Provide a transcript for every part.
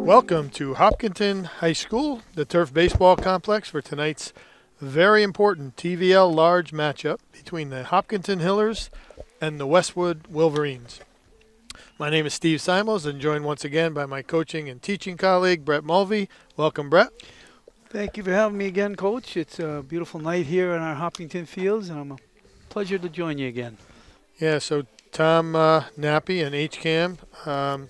Welcome to Hopkinton High School, the turf baseball complex, for tonight's very important TVL large matchup between the Hopkinton Hillers and the Westwood Wolverines. My name is Steve Simos, and joined once again by my coaching and teaching colleague, Brett Mulvey. Welcome, Brett. Thank you for having me again, Coach. It's a beautiful night here in our Hopkinton fields, and I'm a pleasure to join you again. Yeah, so Tom Nappy and HCAM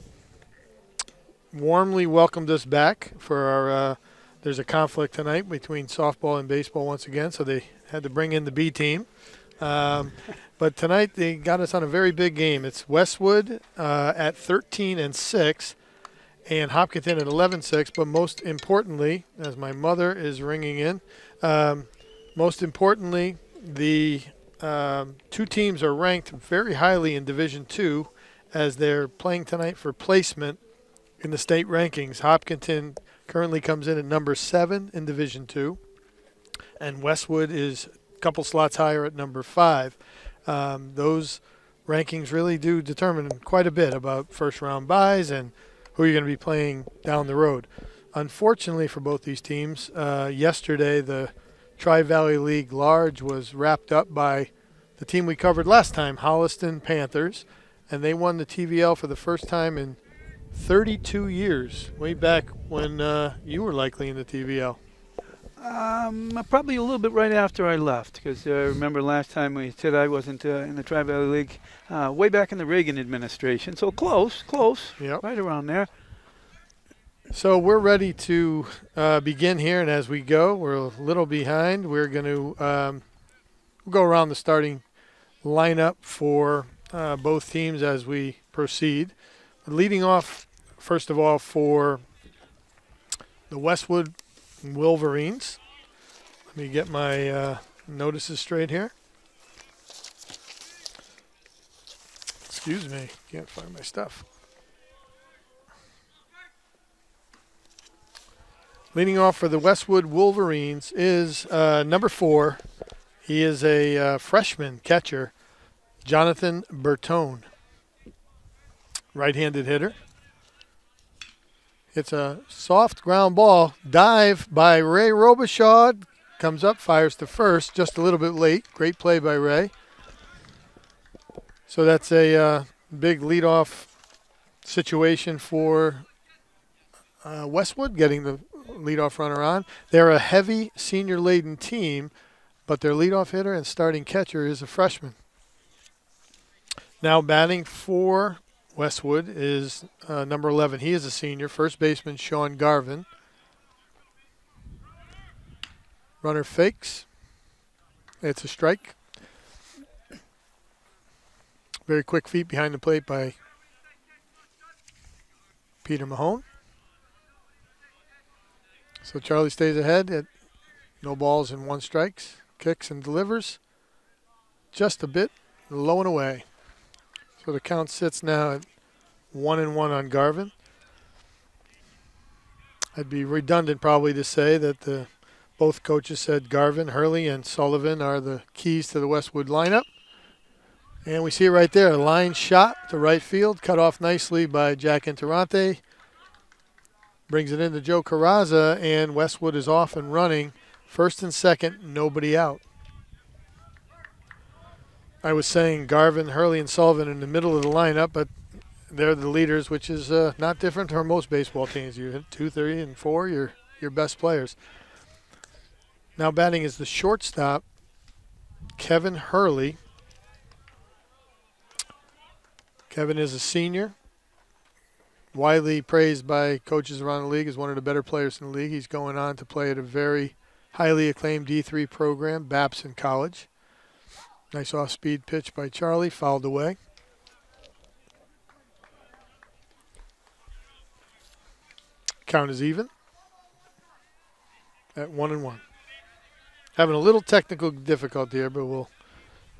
warmly welcomed us back for our there's a conflict tonight between softball and baseball once again, so they had to bring in the B team. But tonight they got us on a very big game. It's Westwood at 13-6 and Hopkinton at 11-6. But most importantly, as my mother is ringing in, most importantly, the two teams are ranked very highly in Division II as they're playing tonight for placement in the state rankings. Hopkinton currently comes in at number 7 in Division II, and Westwood is a couple slots higher at number 5. Those rankings really do determine quite a bit about first-round buys and who you're going to be playing down the road. Unfortunately for both these teams, yesterday the Tri-Valley League Large was wrapped up by the team we covered last time, Holliston Panthers, and they won the TVL for the first time in 32 years, way back when you were likely in the TVL. Probably a little bit right after I left, because I remember last time we said I wasn't in the Tri-Valley League, way back in the Reagan administration. So close, Yep. right around there. So we're ready to begin here, and as we go, we're a little behind. We're going to go around the starting lineup for both teams as we proceed. Leading off, first of all, for the Westwood Wolverines. Let me get my notices straight here. Excuse me, can't find my stuff. Leading off for the Westwood Wolverines is number 4. He is a freshman catcher, Jonathan Bertone. Right-handed hitter. It's a soft ground ball. Dive by Ray Robichaud. Comes up, fires to first, just a little bit late. Great play by Ray. So that's a big leadoff situation for Westwood, getting the leadoff runner on. They're a heavy senior-laden team, but their leadoff hitter and starting catcher is a freshman. Now batting for Westwood is number 11. He is a senior, first baseman Sean Garvin. Runner fakes. It's a strike. Very quick feet behind the plate by Peter Mahone. So Charlie stays ahead at no balls and 1 strikes. Kicks and delivers. Just a bit low and away. So the count sits now at 1-1 on Garvin. I'd be redundant probably to say that both coaches said Garvin, Hurley, and Sullivan are the keys to the Westwood lineup. And we see it right there, a line shot to right field, cut off nicely by Jack Interante. Brings it into Joe Carrazza, and Westwood is off and running. First and second, nobody out. I was saying Garvin, Hurley, and Sullivan in the middle of the lineup, but they're the leaders, which is not different from most baseball teams. You hit 2, 3, and 4, your best players. Now batting is the shortstop, Kevin Hurley. Kevin is a senior, widely praised by coaches around the league as one of the better players in the league. He's going on to play at a very highly acclaimed D3 program, Babson College. Nice off-speed pitch by Charlie, fouled away. Count is even at 1-1. Having a little technical difficulty here, but we'll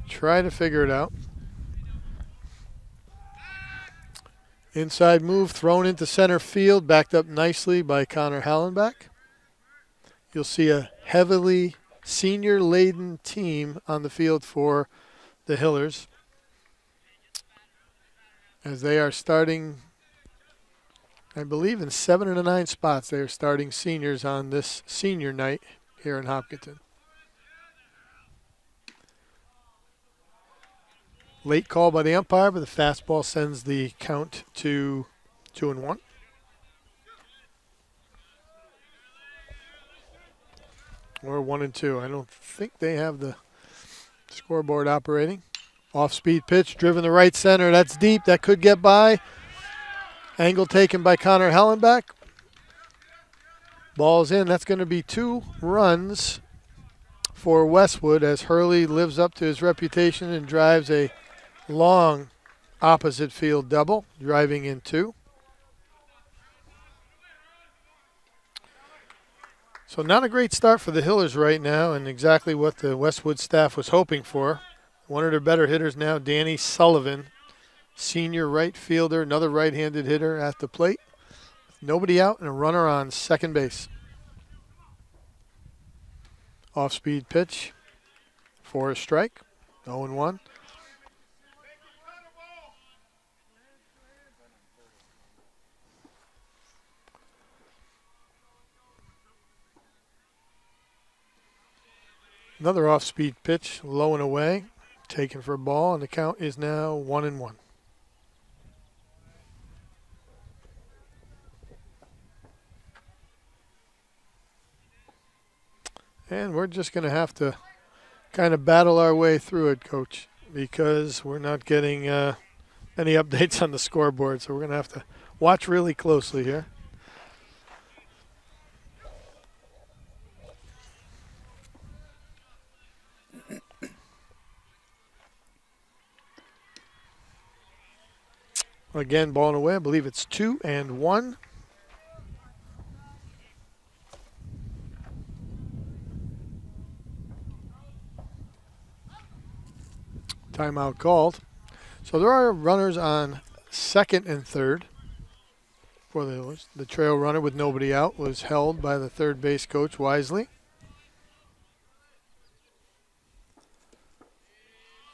try to figure it out. Inside move thrown into center field, backed up nicely by Connor Hallenbach. You'll see a heavily senior-laden team on the field for the Hillers as they are starting I believe in 7 of the 9 spots they are starting seniors on this senior night here in Hopkinton. Late call by the umpire, but the fastball sends the count to 2-1. Or 1-2. I don't think they have the scoreboard operating. Off-speed pitch, driven to right center. That's deep. That could get by. Angle taken by Connor Hellenbach. Ball's in. That's going to be 2 runs for Westwood as Hurley lives up to his reputation and drives a long opposite field double, driving in 2. So not a great start for the Hillers right now, and exactly what the Westwood staff was hoping for. One of their better hitters now, Danny Sullivan, senior right fielder, another right-handed hitter at the plate. Nobody out and a runner on second base. Off-speed pitch for a strike, 0-1. Another off-speed pitch, low and away, taken for a ball, and the count is now 1-1. And we're just going to have to kind of battle our way through it, Coach, because we're not getting any updates on the scoreboard, so we're going to have to watch really closely here. Again, ball and away. I believe it's 2-1. Timeout called. So there are runners on second and third for the Hillers. The trail runner with nobody out was held by the third base coach wisely.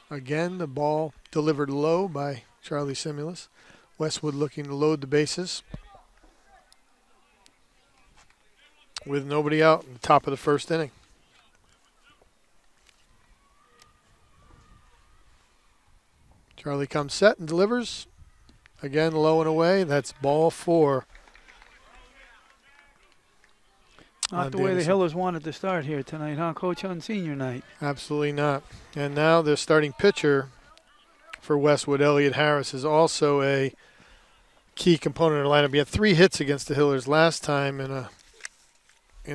Again, the ball delivered low by Charlie Simulus. Westwood looking to load the bases with nobody out in the top of the first inning. Charlie comes set and delivers. Again, low and away. That's ball 4. Not the way the Hillers wanted to start here tonight, huh, Coach, on senior night? Absolutely not. And now the starting pitcher for Westwood, Elliot Harris, is also a key component of the lineup. He had 3 hits against the Hillers last time in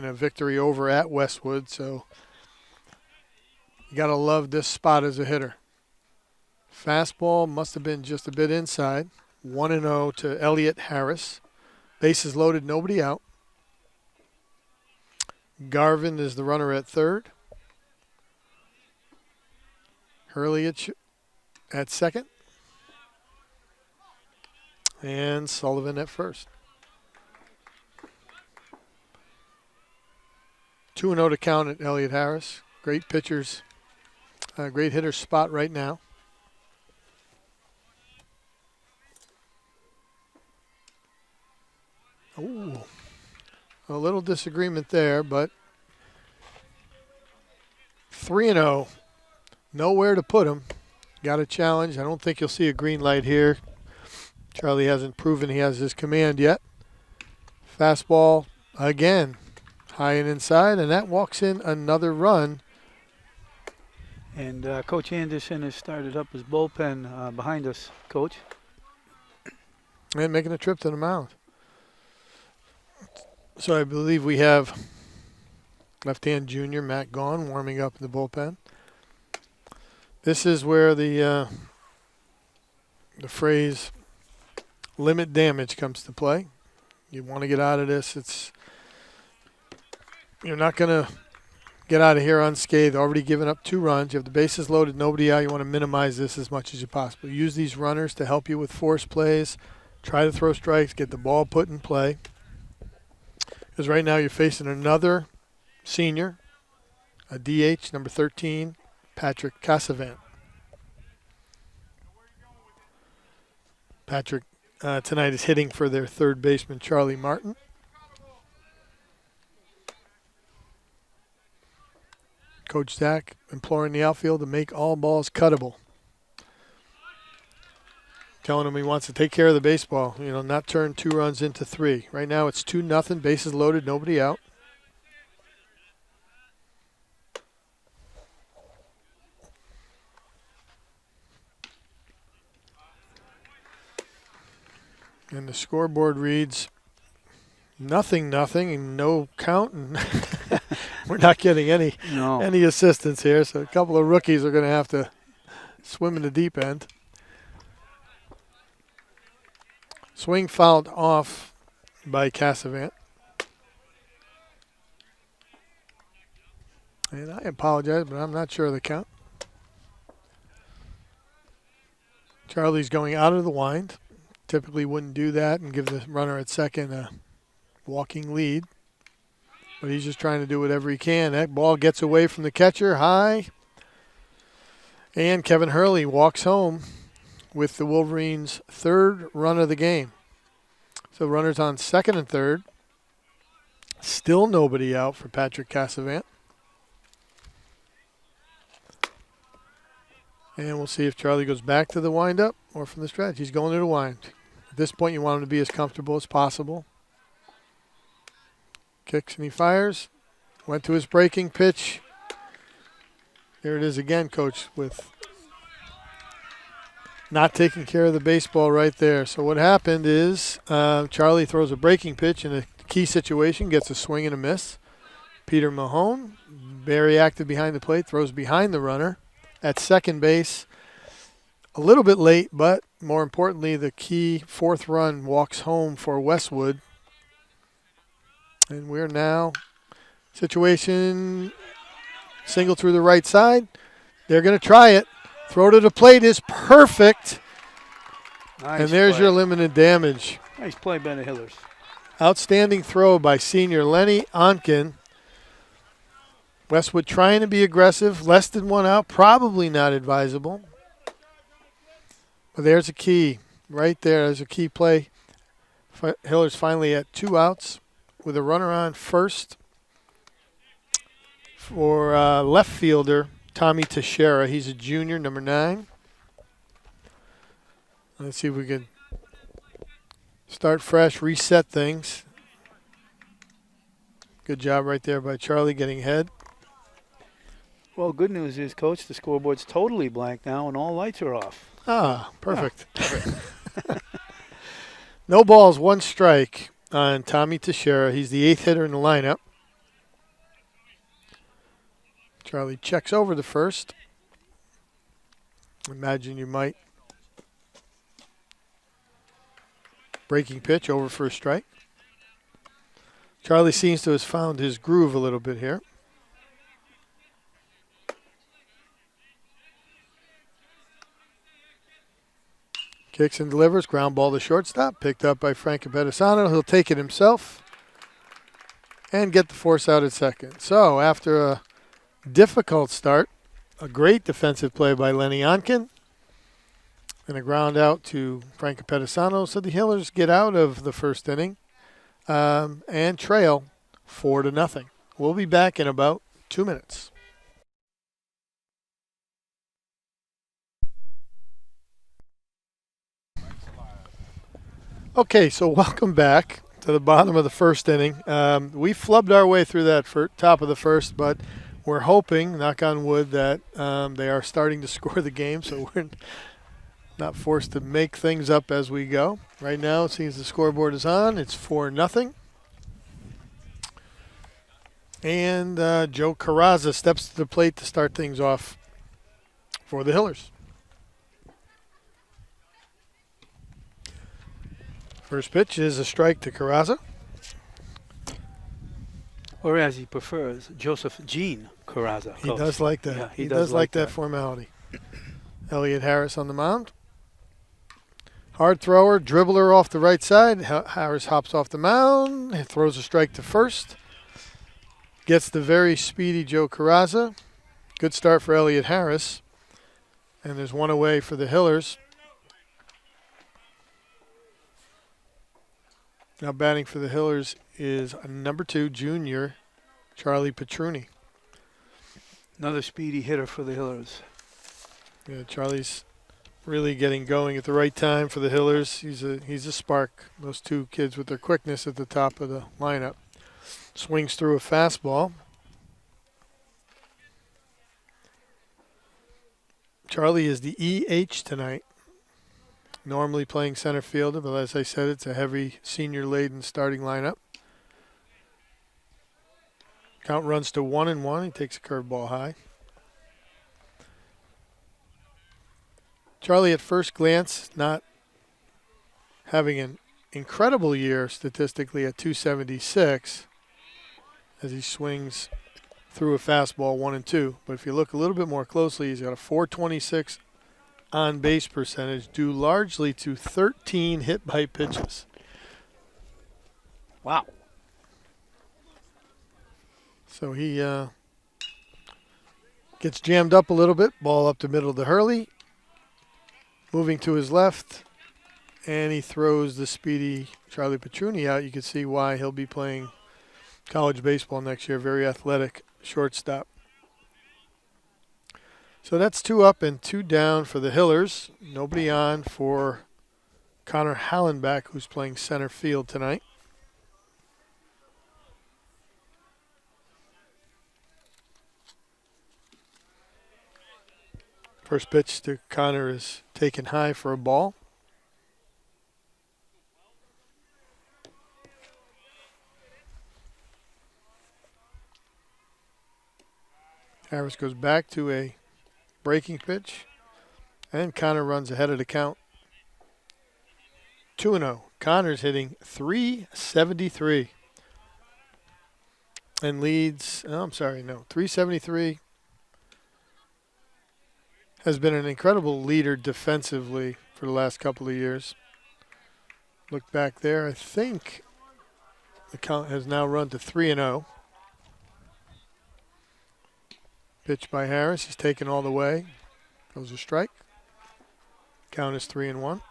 a victory over at Westwood, so you got to love this spot as a hitter. Fastball must have been just a bit inside. 1-0 to Elliot Harris. Bases loaded, nobody out. Garvin is the runner at third. Hurley at second. And Sullivan at first. 2-0 to count at Elliot Harris. Great pitchers, great hitter spot right now. Ooh, a little disagreement there, but 3-0. Nowhere to put him. Got a challenge. I don't think you'll see a green light here. Charlie hasn't proven he has his command yet. Fastball again, high and inside, and that walks in another run. And Coach Anderson has started up his bullpen behind us, Coach. And making a trip to the mound. So I believe we have left-hand junior Matt Gaughan warming up in the bullpen. This is where the phrase limit damage comes to play. You want to get out of this. You're not going to get out of here unscathed. Already given up 2 runs. You have the bases loaded, nobody out. You want to minimize this as much as you possibly. Use these runners to help you with force plays. Try to throw strikes, get the ball put in play. Because right now you're facing another senior, a DH, number 13, Patrick Casavant. Patrick tonight is hitting for their third baseman, Charlie Martin. Coach Zach imploring the outfield to make all balls cuttable. Telling him he wants to take care of the baseball, not turn 2 runs into 3. Right now it's 2-0, bases loaded, nobody out. And the scoreboard reads 0-0 and no count, and we're not getting any assistance here. So a couple of rookies are going to have to swim in the deep end. Swing fouled off by Cassavant. And I apologize, but I'm not sure of the count. Charlie's going out of the wind. Typically wouldn't do that and give the runner at second a walking lead. But he's just trying to do whatever he can. That ball gets away from the catcher high. And Kevin Hurley walks home with the Wolverines' third run of the game. So runners on second and third. Still nobody out for Patrick Cassavant. And we'll see if Charlie goes back to the windup or from the stretch. He's going to the wind. At this point, you want him to be as comfortable as possible. Kicks and he fires. Went to his breaking pitch. There it is again, Coach, with not taking care of the baseball right there. So what happened is Charlie throws a breaking pitch in a key situation, gets a swing and a miss. Peter Mahone, very active behind the plate, throws behind the runner at second base. A little bit late, but more importantly, the key fourth run walks home for Westwood. And we're now situation single through the right side. They're going to try it. Throw to the plate is perfect. Nice and there's play. your limited damage. Nice play by the Hillers. Outstanding throw by senior Lenny Onken. Westwood trying to be aggressive. Less than one out. Probably not advisable. But there's a key. Right there. There's a key play. Hillers finally at 2 outs with a runner on first for left fielder Tommy Teixeira. He's a junior, number 9. Let's see if we can start fresh, reset things. Good job right there by Charlie getting ahead. Well, good news is, Coach, the scoreboard's totally blank now and all lights are off. Ah, perfect. Yeah. No balls, 1 strike on Tommy Teixeira. He's the 8th hitter in the lineup. Charlie checks over the first. Imagine you might. Breaking pitch over for a strike. Charlie seems to have found his groove a little bit here. Kicks and delivers. Ground ball to shortstop. Picked up by Frank Capedesano. He'll take it himself and get the force out at second. So after a difficult start, a great defensive play by Lenny Onken, and a ground out to Frank Capedesano. So the Hillers get out of the first inning and trail 4-0. We'll be back in about 2 minutes. Okay, so welcome back to the bottom of the first inning. We flubbed our way through that top of the first, but we're hoping, knock on wood, that they are starting to score the game, so we're not forced to make things up as we go. Right now, it seems the scoreboard is on. It's 4-0. And Joe Carrazza steps to the plate to start things off for the Hillers. First pitch is a strike to Carrazza. Or as he prefers, Joseph Jean Carrazza. He does like that. Yeah, he does like that formality. Elliot Harris on the mound. Hard thrower, dribbler off the right side. Harris hops off the mound, throws a strike to first. Gets the very speedy Joe Carrazza. Good start for Elliot Harris. And there's one away for the Hillers. Now batting for the Hillers is number 2, junior, Charlie Petruni. Another speedy hitter for the Hillers. Yeah, Charlie's really getting going at the right time for the Hillers. He's a spark. Those two kids with their quickness at the top of the lineup. Swings through a fastball. Charlie is the EH tonight. Normally playing center fielder, but as I said, it's a heavy senior-laden starting lineup. Count runs to 1-1. He takes a curveball high. Charlie, at first glance, not having an incredible year statistically at 276 as he swings through a fastball 1-2. But if you look a little bit more closely, he's got a 426 on base percentage due largely to 13 hit by pitches. Wow. So he gets jammed up a little bit. Ball up the middle to Hurley. Moving to his left. And he throws the speedy Charlie Petruni out. You can see why he'll be playing college baseball next year. Very athletic shortstop. So that's 2 up and 2 down for the Hillers. Nobody on for Connor Hallenbach, who's playing center field tonight. First pitch to Connor is taken high for a ball. Harris goes back to a breaking pitch, and Connor runs ahead of the count. 2-0. Connor's hitting .373 and leads, 373. Has been an incredible leader defensively for the last couple of years. Look back there, I think the count has now run to 3-0. Pitch by Harris, he's taken all the way. Goes a strike. Count is 3-1.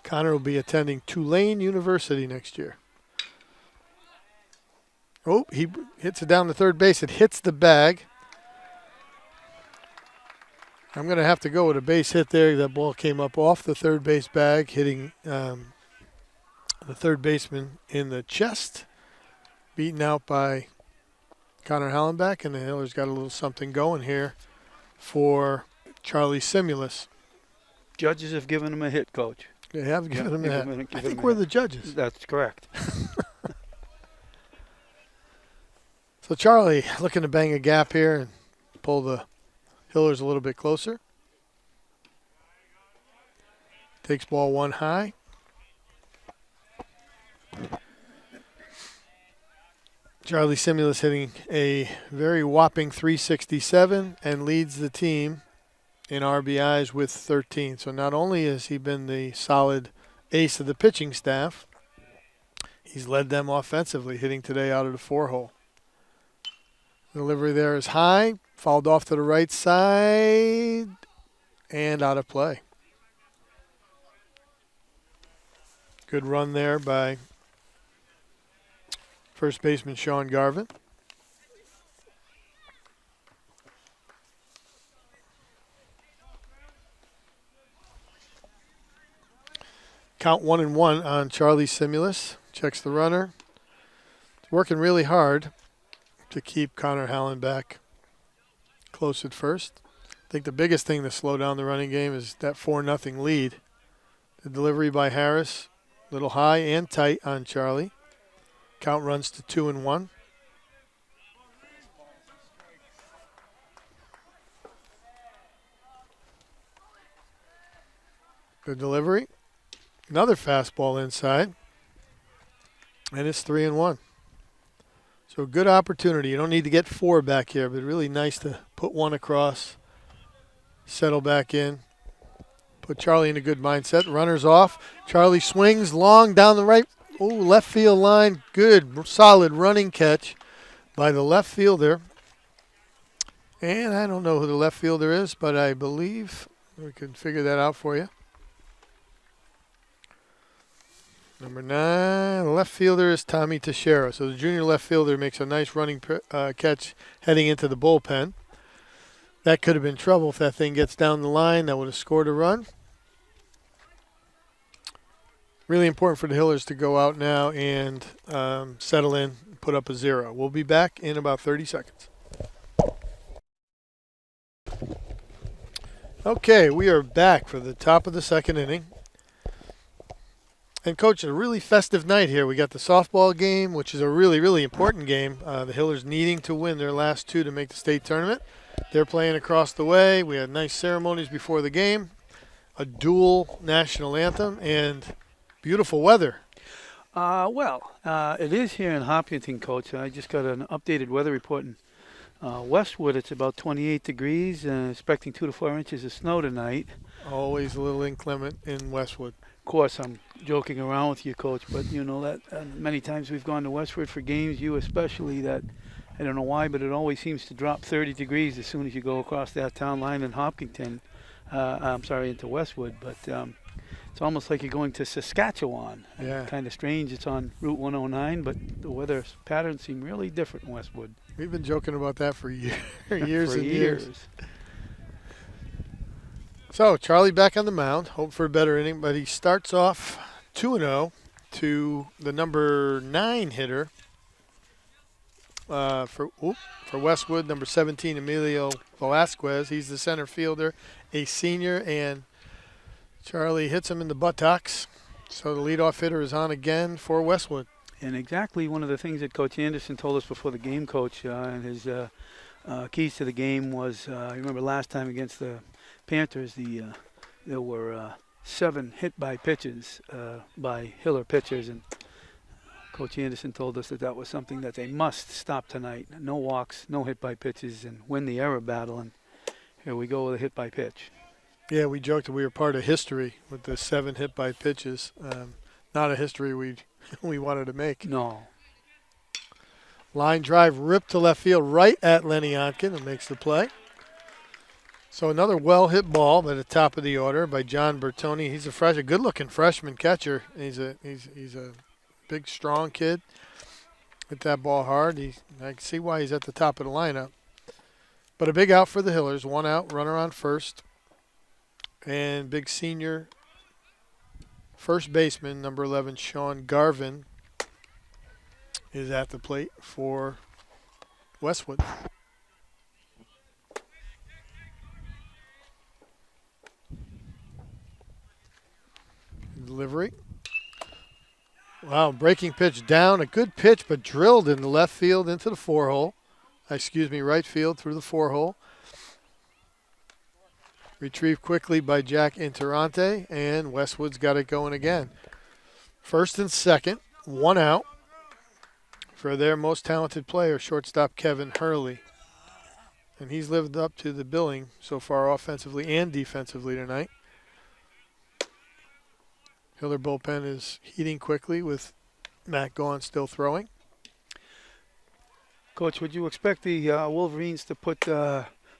Connor will be attending Tulane University next year. Oh, he hits it down to third base. It hits the bag. I'm going to have to go with a base hit there. That ball came up off the third base bag, hitting the third baseman in the chest. Beaten out by Connor Hallenbach, and the Hillers got a little something going here for Charlie Simulus. Judges have given him a hit, Coach. They have given him that. I give think him we're a the judges. That's correct. So Charlie looking to bang a gap here and pull the Hillers a little bit closer. Takes ball 1 high. Charlie Simulus hitting a very whopping .367 and leads the team in RBIs with 13. So not only has he been the solid ace of the pitching staff, he's led them offensively, hitting today out of the 4-hole. Delivery there is high, fouled off to the right side, and out of play. Good run there by first baseman Sean Garvin. Count 1-1 on Charlie Simulus. Checks the runner. Working really hard to keep Connor Hallenbach close at first. I think the biggest thing to slow down the running game is that 4-0 lead. The delivery by Harris, a little high and tight on Charlie. Count runs to 2-1. Good delivery. Another fastball inside. And it's 3-1. So good opportunity. You don't need to get 4 back here, but really nice to put 1 across, settle back in, put Charlie in a good mindset. Runners off. Charlie swings long down the right, left field line. Good, solid running catch by the left fielder. And I don't know who the left fielder is, but I believe we can figure that out for you. Number 9, left fielder is Tommy Teixeira. So the junior left fielder makes a nice running catch heading into the bullpen. That could have been trouble if that thing gets down the line. That would have scored a run. Really important for the Hillers to go out now and settle in, put up a 0. We'll be back in about 30 seconds. Okay, we are back for the top of the second inning. And, Coach, a really festive night here. We got the softball game, which is a really, really important game. The Hillers needing to win their last 2 to make the state tournament. They're playing across the way. We had nice ceremonies before the game, a dual national anthem, and beautiful weather. It is here in Hopkinton, Coach. I just got an updated weather report in Westwood. It's about 28 degrees, expecting 2 to 4 inches of snow tonight. Always a little inclement in Westwood. Of course, I'm joking around with you, Coach, but you know that many times we've gone to Westwood for games, you especially, that I don't know why, but it always seems to drop 30 degrees as soon as you go across that town line in Hopkinton. Into Westwood, but it's almost like you're going to Saskatchewan. Yeah. Kind of strange. It's on Route 109, but the weather patterns seem really different in Westwood. We've been joking about that for years For and years. years. So, Charlie back on the mound. Hope for a better inning, but he starts off 2-0 to the number 9 hitter for Westwood, number 17, Emilio Velasquez. He's the center fielder, a senior, and Charlie hits him in the buttocks. So the leadoff hitter is on again for Westwood. And exactly one of the things that Coach Anderson told us before the game, Coach, and his keys to the game was, you remember last time against the Panthers, there were 7 hit by pitches by Hiller pitchers, and Coach Anderson told us that was something that they must stop tonight. No walks, no hit by pitches, and win the error battle. And here we go with a hit by pitch. Yeah, we joked that we were part of history with the 7 hit by pitches. Not a history we wanted to make. No. Line drive ripped to left field right at Lenny Onken and makes the play. So another well-hit ball at the top of the order by John Bertoni. He's a good-looking freshman catcher. He's a big, strong kid. Hit that ball hard. I can see why he's at the top of the lineup. But a big out for the Hillers. 1 out, runner on first. And big senior first baseman, number 11, Sean Garvin, is at the plate for Westwood. Delivery. Wow, breaking pitch down. A good pitch, but drilled in the left field into the right field through the 4-hole. Retrieved quickly by Jack Interante, and Westwood's got it going again. First and second, 1 out for their most talented player, shortstop Kevin Hurley. And he's lived up to the billing so far offensively and defensively tonight. Hiller bullpen is heating quickly with Matt Gaughan still throwing. Coach, would you expect the Wolverines to put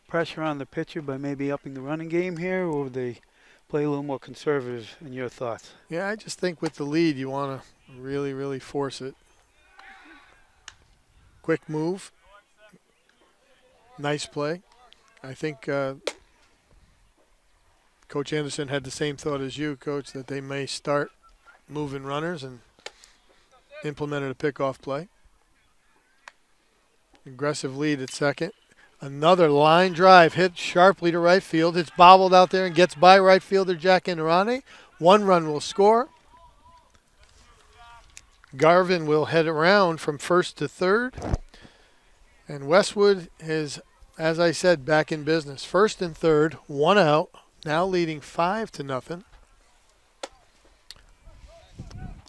pressure on the pitcher by maybe upping the running game here, or would they play a little more conservative in your thoughts? Yeah, I just think with the lead you want to really, really force it. Quick move. Nice play. I think Coach Anderson had the same thought as you, Coach, that they may start moving runners and implemented a pickoff play. Aggressive lead at second. Another line drive hit sharply to right field. It's bobbled out there and gets by right fielder Jack Interante. 1 run will score. Garvin will head around from first to third. And Westwood is, as I said, back in business. First and third, 1 out. Now leading 5-0.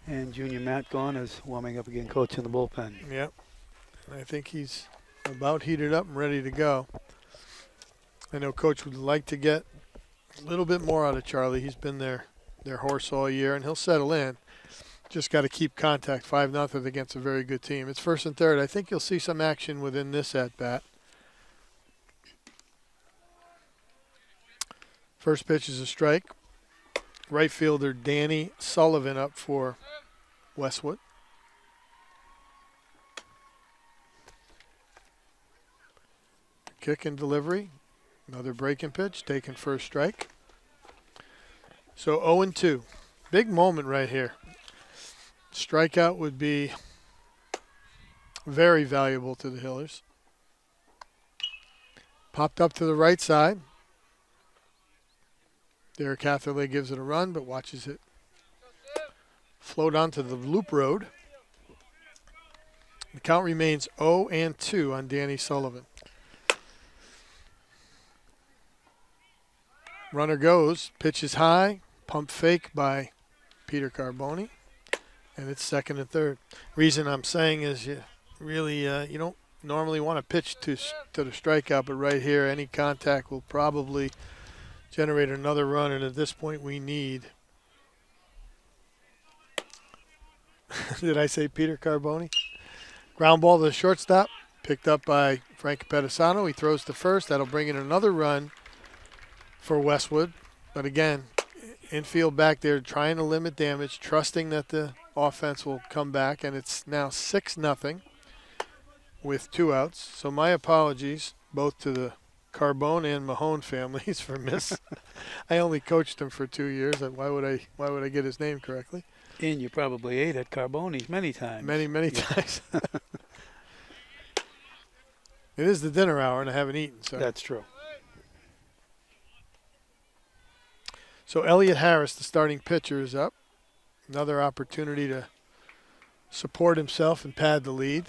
And junior Matt Gaughan is warming up again, Coach, in the bullpen. Yep. I think he's about heated up and ready to go. I know Coach would like to get a little bit more out of Charlie. He's been their horse all year, and he'll settle in. Just got to keep contact. 5-0 against a very good team. It's first and third. I think you'll see some action within this at-bat. First pitch is a strike. Right fielder Danny Sullivan up for Westwood. Kick and delivery. Another breaking pitch, taken first strike. So 0-2. Big moment right here. Strikeout would be very valuable to the Hillers. Popped up to the right side. Derek Catherley gives it a run, but watches it float onto the loop road. The count remains 0-2 on Danny Sullivan. Runner goes, pitch is high, pump fake by Peter Carboni, and it's second and third. Reason I'm saying is you really you don't normally want to pitch to the strikeout, but right here any contact will probably generate another run, and at this point we need did I say Peter Carboni? Ground ball to the shortstop, picked up by Frank Pedisano. He throws to first. That'll bring in another run for Westwood. But again, infield back there trying to limit damage, trusting that the offense will come back, and it's now 6-0 with 2 outs. So my apologies both to the Carbone and Mahone families for miss. I only coached him for 2 years. Why would I get his name correctly? And you probably ate at Carboni's many times. Many times. It is the dinner hour, and I haven't eaten. So That's true. So Elliot Harris, the starting pitcher, is up. Another opportunity to support himself and pad the lead.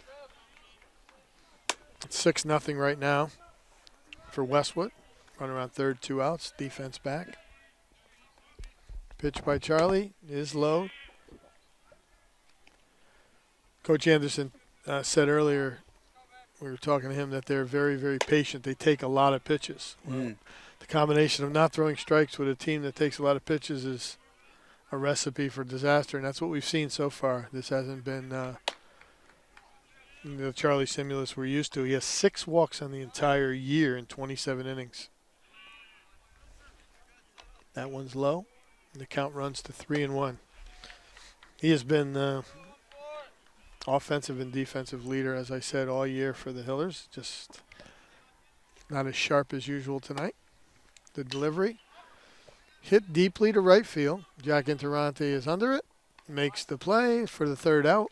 It's 6-0 right now for Westwood. Run around third, 2 outs. Defense back. Pitch by Charlie is low. Coach Anderson said earlier, we were talking to him, that they're very, very patient. They take a lot of pitches. Well, the combination of not throwing strikes with a team that takes a lot of pitches is a recipe for disaster, and that's what we've seen so far. This hasn't been the Charlie Simulus we're used to. He has 6 walks on the entire year in 27 innings. That one's low, and the count runs to 3-1. He has been offensive and defensive leader, as I said, all year for the Hillers. Just not as sharp as usual tonight. The delivery hit deeply to right field. Jack Interante is under it, makes the play for the 3rd out.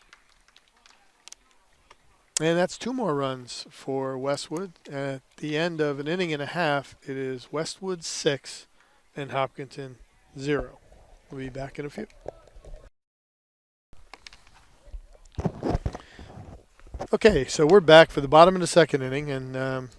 And that's 2 more runs for Westwood. At the end of an inning and a half, it is Westwood 6 and Hopkinton 0. We'll be back in a few. Okay, so we're back for the bottom of the 2nd inning, and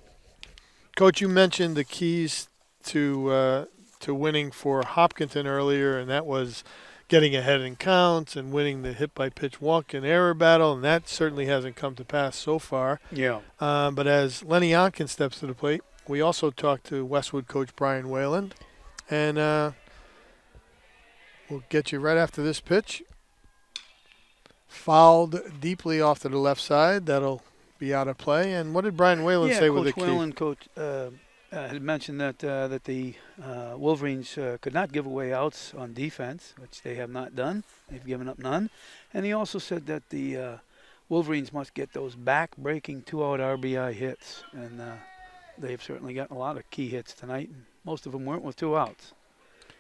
Coach, you mentioned the keys to winning for Hopkinton earlier, and that was getting ahead in counts and winning the hit-by-pitch walk and error battle, and that certainly hasn't come to pass so far. Yeah. But as Lenny Yonkin steps to the plate, we also talked to Westwood coach Brian Wayland, and we'll get you right after this pitch. Fouled deeply off to the left side. That'll be out of play. And what did Brian Whalen say with the key? Coach had mentioned that the Wolverines could not give away outs on defense, which they have not done. They've given up none. And he also said that the Wolverines must get those back-breaking 2-out RBI hits. And they've certainly gotten a lot of key hits tonight. And most of them weren't with 2 outs.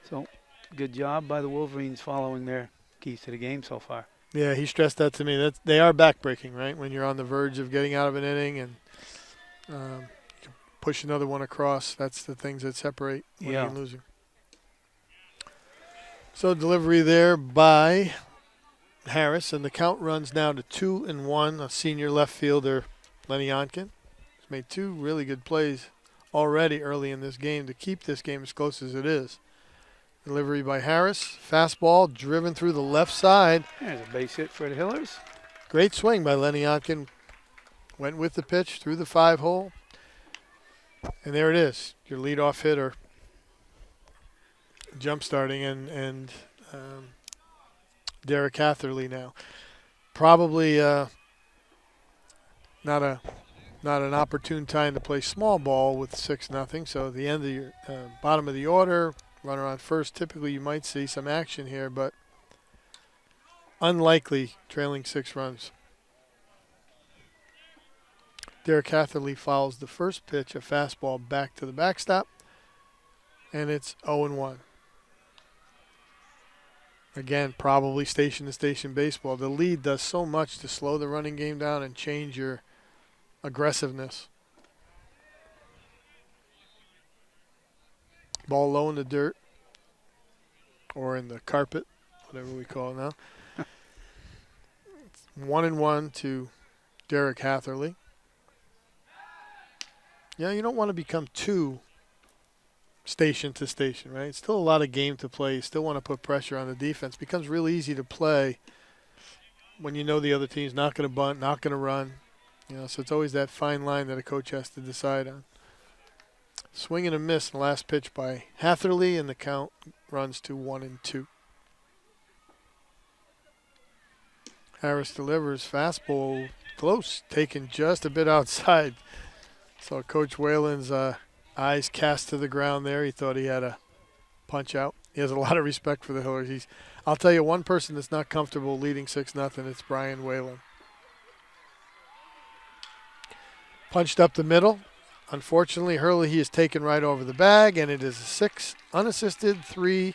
So good job by the Wolverines following their keys to the game so far. Yeah, he stressed that to me. That they are back-breaking, right? When you're on the verge of getting out of an inning and push another one across, that's the things that separate winning and losing. So delivery there by Harris, and the count runs now to 2-1. A senior left fielder, Lenny Yonkin, has made 2 really good plays already early in this game to keep this game as close as it is. Delivery by Harris. Fastball driven through the left side. There's a base hit for the Hillers. Great swing by Lenny Yonkin. Went with the pitch through the 5-hole. And there it is. Your leadoff hitter jump starting and Derek Catherley now. Probably not an opportune time to play small ball with 6-0. So at the end of your bottom of the order, runner on first, typically you might see some action here, but unlikely trailing 6 runs. Derek Hatherley fouls the first pitch, a fastball back to the backstop, and it's 0-1. Again, probably station-to-station baseball. The lead does so much to slow the running game down and change your aggressiveness. Ball low in the dirt or in the carpet, whatever we call it now. It's 1-1 to Derek Hatherley. Yeah, you don't want to become too station to station, right? Still a lot of game to play. You still want to put pressure on the defense. It becomes really easy to play when you know the other team's not going to bunt, not going to run. So it's always that fine line that a coach has to decide on. Swing and a miss in the last pitch by Hatherley, and the count runs to 1-2. Harris delivers fastball close, taken just a bit outside. So Coach Whalen's eyes cast to the ground there. He thought he had a punch out. He has a lot of respect for the Hillers. I'll tell you, one person that's not comfortable leading 6-0, it's Brian Whalen. Punched up the middle. Unfortunately, Hurley, he is taken right over the bag, and it is a 6 unassisted, 3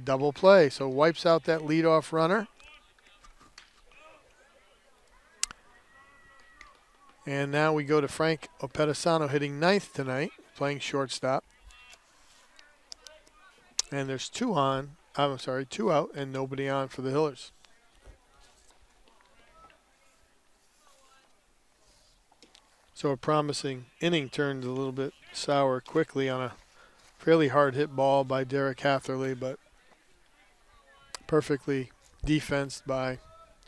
double play. So wipes out that leadoff runner. And now we go to Frank Opedisano hitting 9th tonight, playing shortstop. And there's 2 out, and nobody on for the Hillers. So a promising inning turned a little bit sour quickly on a fairly hard hit ball by Derek Hatherley, but perfectly defensed by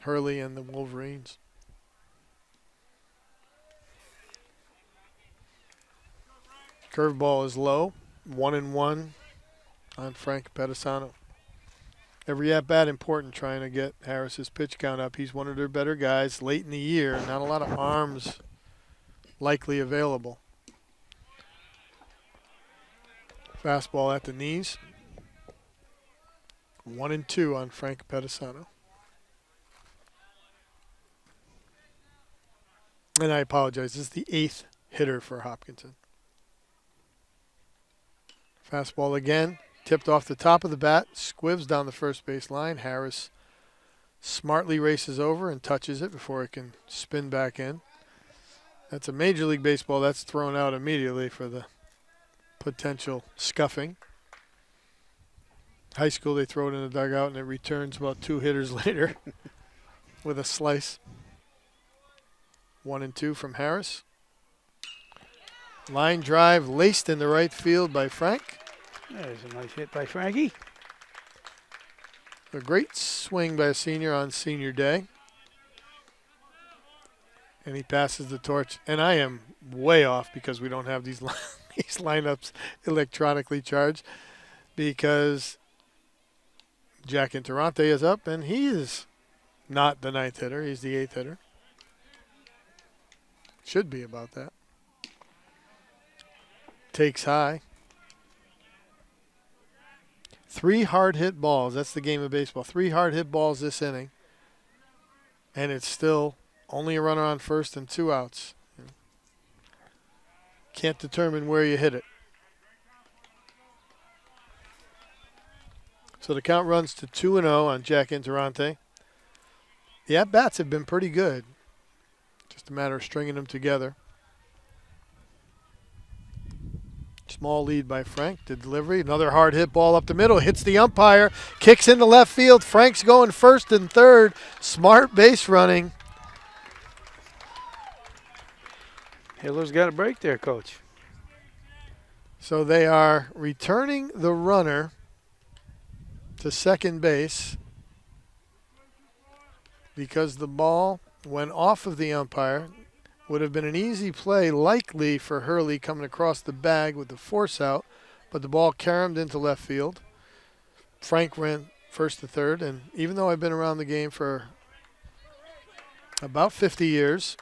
Hurley and the Wolverines. Curveball is low, 1-1 on Frank Opedisano. Every at-bat important, trying to get Harris's pitch count up. He's one of their better guys late in the year. Not a lot of arms likely available. Fastball at the knees. 1-2 on Frank Opedisano. And I apologize, this is the 8th hitter for Hopkinton. Fastball again, tipped off the top of the bat, squibs down the first base line. Harris smartly races over and touches it before it can spin back in. That's a Major League Baseball. That's thrown out immediately for the potential scuffing. High school, they throw it in the dugout, and it returns about 2 hitters later with a slice. 1-2 from Harris. Line drive laced in the right field by Frank. There's a nice hit by Frankie. A great swing by a senior on senior day. And he passes the torch. And I am way off because we don't have these lineups electronically charged, because Jack Interrante is up, and he is not the 9th hitter. He's the 8th hitter. Should be about that. Takes high. 3 hard hit balls. That's the game of baseball. 3 hard hit balls this inning. And it's still only a runner on first and 2 outs. Can't determine where you hit it. So the count runs to 2-0 on Jack Interrante. The at-bats have been pretty good. Just a matter of stringing them together. Small lead by Frank. The delivery. Another hard hit ball up the middle. Hits the umpire. Kicks into left field. Frank's going first and third. Smart base running. Hiller's got a break there, Coach. So they are returning the runner to second base because the ball went off of the umpire. Would have been an easy play, likely for Hurley coming across the bag with the force out, but the ball caromed into left field. Frank ran first to third, and even though I've been around the game for about 50 years,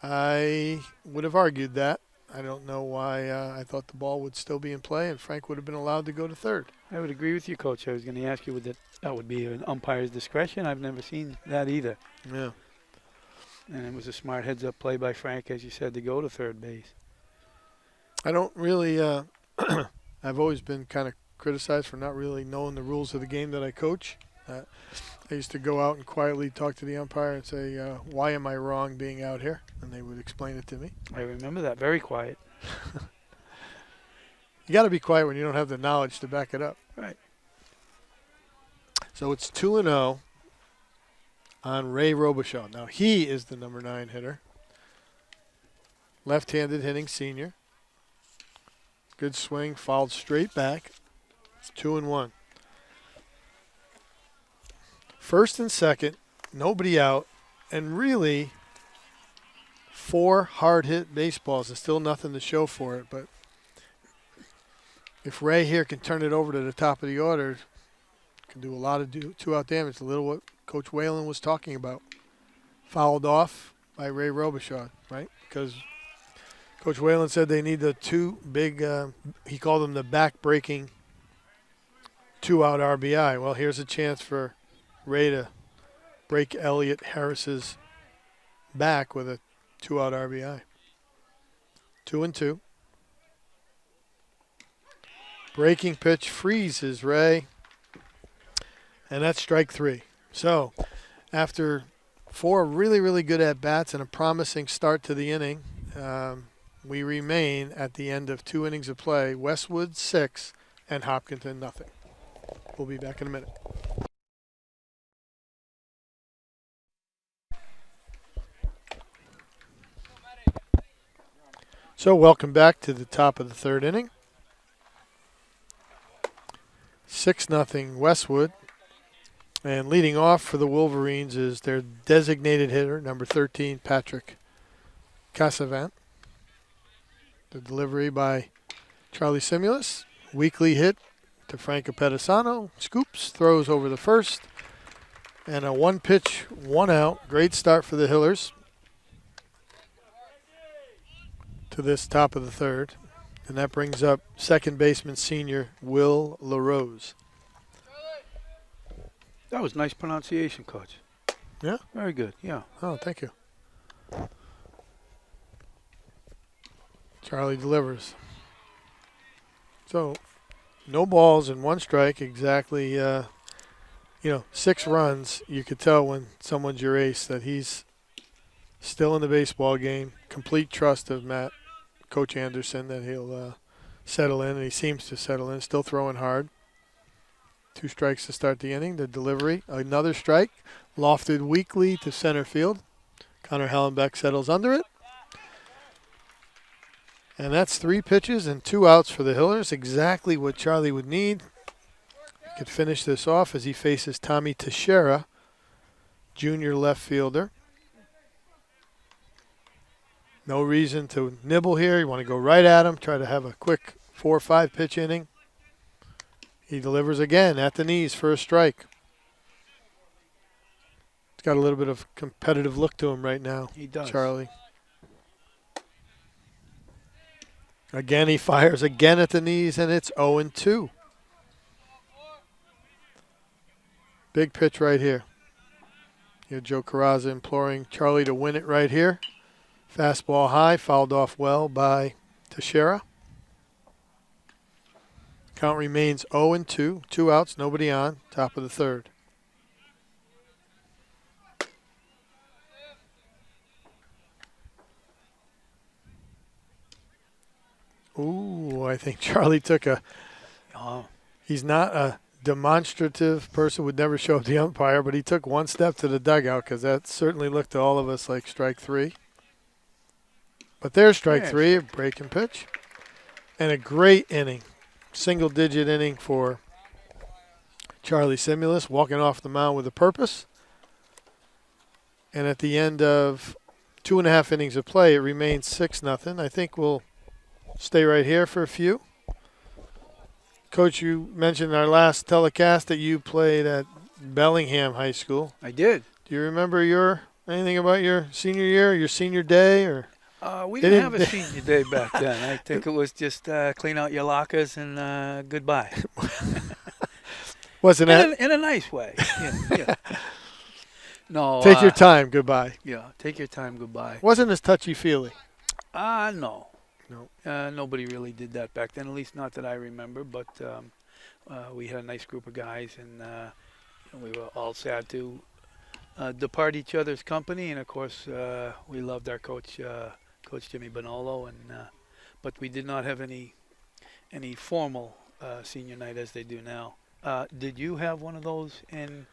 I would have argued that. I don't know why I thought the ball would still be in play, and Frank would have been allowed to go to third. I would agree with you, Coach. I was going to ask you that would be an umpire's discretion. I've never seen that either. Yeah. And it was a smart heads-up play by Frank, as you said, to go to third base. I don't really. I've always been kind of criticized for not really knowing the rules of the game that I coach. I used to go out and quietly talk to the umpire and say, "Why am I wrong being out here?" And they would explain it to me. I remember that. Very quiet. You got to be quiet when you don't have the knowledge to back it up. Right. So it's 2-0 on Ray Robichaud. Now he is the number 9 hitter. Left-handed hitting senior. Good swing, fouled straight back. It's 2-1. First and second, nobody out, and really 4 hard-hit baseballs and still nothing to show for it. But if Ray here can turn it over to the top of the order, can do a lot of two-out damage. A little what Coach Whalen was talking about. Fouled off by Ray Robichaud, right? Because Coach Whalen said they need the 2 big, he called them the back-breaking 2-out RBI. Well, here's a chance for Ray to break Elliott Harris's back with a 2-out RBI. 2-2. Breaking pitch freezes Ray. And that's strike 3. So after 4 really, really good at-bats and a promising start to the inning, we remain at the end of 2 innings of play. Westwood 6 and Hopkinton nothing. We'll be back in a minute. So welcome back to the top of the 3rd inning. 6-0 Westwood. And leading off for the Wolverines is their designated hitter, number 13, Patrick Casavant. The delivery by Charlie Simulus. Weakly hit to Franco Pedisano. Scoops, throws over the first. And a 1-pitch, 1-out. Great start for the Hillers to this top of the 3rd. And that brings up second baseman senior Will LaRose. That was nice pronunciation, Coach. Yeah? Very good, yeah. Oh, thank you. Charlie delivers. So, no balls and 1 strike, exactly, 6 runs. You could tell when someone's your ace that he's still in the baseball game. Complete trust of Coach Anderson that he'll settle in, and he seems to settle in, still throwing hard. 2 strikes to start the inning. The delivery, another strike, lofted weakly to center field. Connor Hallenbeck settles under it. And that's 3 pitches and 2 outs for the Hillers, exactly what Charlie would need. He could finish this off as he faces Tommy Teixeira, junior left fielder. No reason to nibble here. You want to go right at him, try to have a quick 4 or 5 pitch inning. He delivers again at the knees for a strike. He's got a little bit of competitive look to him right now. He does. Charlie. Again, he fires again at the knees, and it's 0-2. Big pitch right here. You have Joe Carrazza imploring Charlie to win it right here. Fastball high, fouled off well by Teixeira. Count remains 0-2. 2 outs, nobody on. Top of the 3rd. Ooh, I think Charlie took a... Oh. He's not a demonstrative person, would never show up the umpire, but he took 1 step to the dugout because that certainly looked to all of us like strike 3. But there's strike 3, a breaking pitch. And a great inning. Single-digit inning for Charlie Simulus, walking off the mound with a purpose. And at the end of 2.5 innings of play, it remains 6-0. I think we'll stay right here for a few. Coach, you mentioned in our last telecast that you played at Bellingham High School. I did. Do you remember anything about your senior year, your senior day, or? We didn't have a senior day back then. I think it was just clean out your lockers and goodbye. Wasn't that? In a nice way. Yeah, yeah. No, Take your time. Goodbye. yeah, take your time, goodbye. Wasn't as touchy feely. No. No. Nobody really did that back then, at least not that I remember. But we had a nice group of guys, and we were all sad to depart each other's company. And of course, we loved our coach, Coach Jimmy Bonolo, and but we did not have any formal senior night as they do now. Did you have one of those in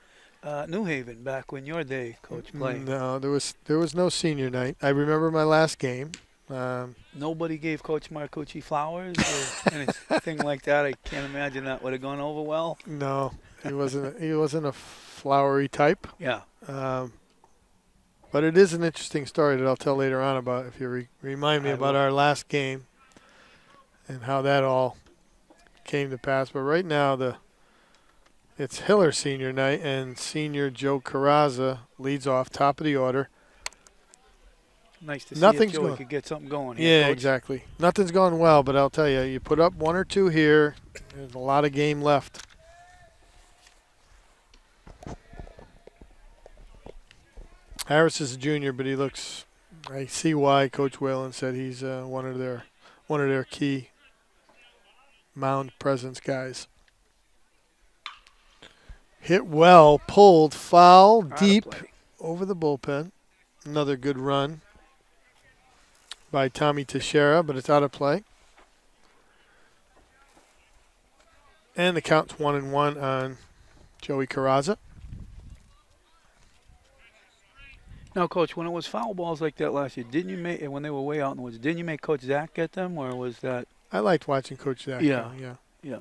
New Haven back when your day, Coach, played? No, there was no senior night. I remember my last game. Nobody gave Coach Marcucci flowers or anything like that. I can't imagine that would have gone over well. No, he wasn't a flowery type. Yeah. But it is an interesting story that I'll tell later on about if you remind me I about will. our last game and how that all came to pass. But right now it's Hiller senior night, and senior Joe Carrazza leads off top of the order. Nice to see Nothing's if Joey going- could get something going here, Yeah, Coach. exactly. Nothing's going well, but I'll tell you, you put up 1 or 2 here. There's a lot of game left. Harris is a junior, but he looks. I see why Coach Whalen said he's one of their key mound presence guys. Hit well, pulled, foul, Out of deep play. over the bullpen. Another good run by Tommy Teixeira, but it's out of play. And the count's 1-1 on Joey Carrazza. Now, Coach, when it was foul balls like that last year, didn't you make when they were way out in the woods? Didn't you make Coach Zach get them, or was that? I liked watching Coach Zach. Yeah. Yeah. Yeah.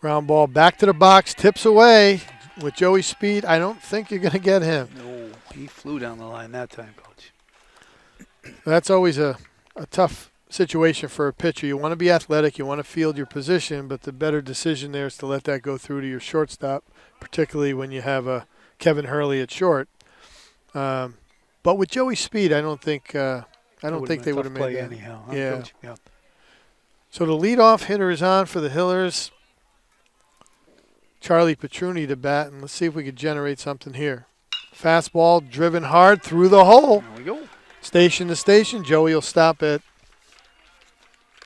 Round ball back to the box, tips away with Joey's speed. I don't think you're going to get him. No, he flew down the line that time, Coach. That's always a tough situation for a pitcher. You want to be athletic, you want to field your position, but the better decision there is to let that go through to your shortstop, particularly when you have a Kevin Hurley at short. But with Joey's speed, I don't think they would have made play that. anyhow. Huh, Yeah. Coach? Yeah. So the leadoff hitter is on for the Hillers. Charlie Petruni to bat, and let's see if we could generate something here. Fastball driven hard through the hole. There we go. Station to station. Joey will stop at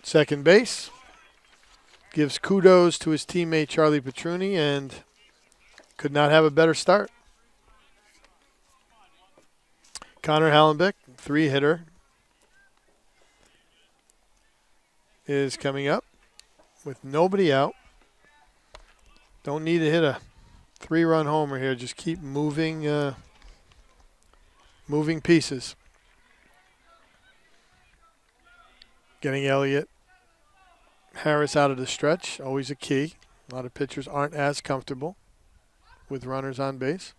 second base. Gives kudos to his teammate Charlie Petruni, and could not have a better start. Connor Hallenbeck, 3-hitter, is coming up with nobody out. Don't need to hit a 3-run homer here. Just keep moving pieces. Getting Elliott Harris out of the stretch, always a key. A lot of pitchers aren't as comfortable with runners on base.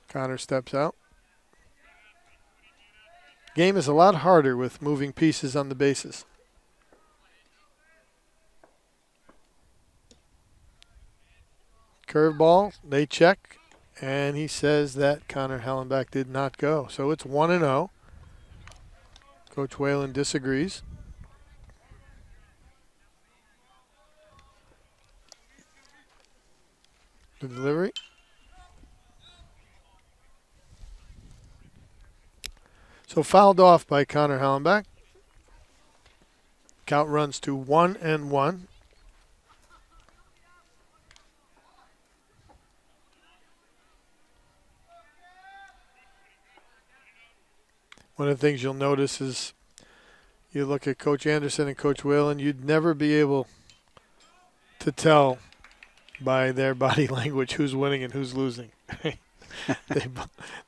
Connor steps out. Game is a lot harder with moving pieces on the bases. Curveball, they check, and he says that Connor Hallenbeck did not go. So it's 1-0. Coach Whalen disagrees. The delivery. So fouled off by Connor Hallenbeck. Count runs to 1-1. One of the things you'll notice is you look at Coach Anderson and Coach Whalen, you'd never be able to tell by their body language who's winning and who's losing.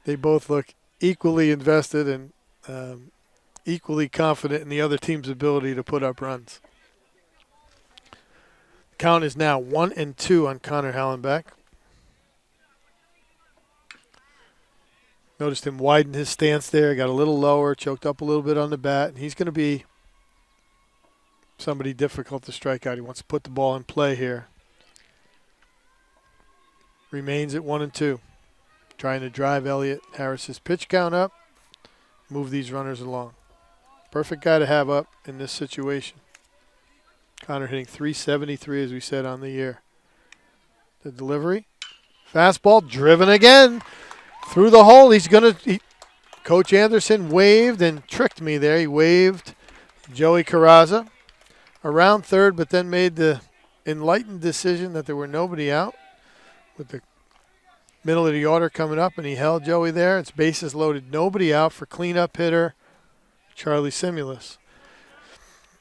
They both look equally invested and equally confident in the other team's ability to put up runs. Count is now 1-2 on Connor Hallenbeck. Noticed him widen his stance there, got a little lower, choked up a little bit on the bat, and he's going to be somebody difficult to strike out. He wants to put the ball in play here. Remains at 1-2. Trying to drive Elliott Harris's pitch count up, move these runners along. Perfect guy to have up in this situation. Connor hitting .373, as we said, on the year. The delivery. Fastball driven again through the hole. Coach Anderson waved and tricked me there. He waved Joey Carrazza around third, but then made the enlightened decision that there were nobody out with the middle of the order coming up, and he held Joey there. It's bases loaded, nobody out for cleanup hitter Charlie Simulus.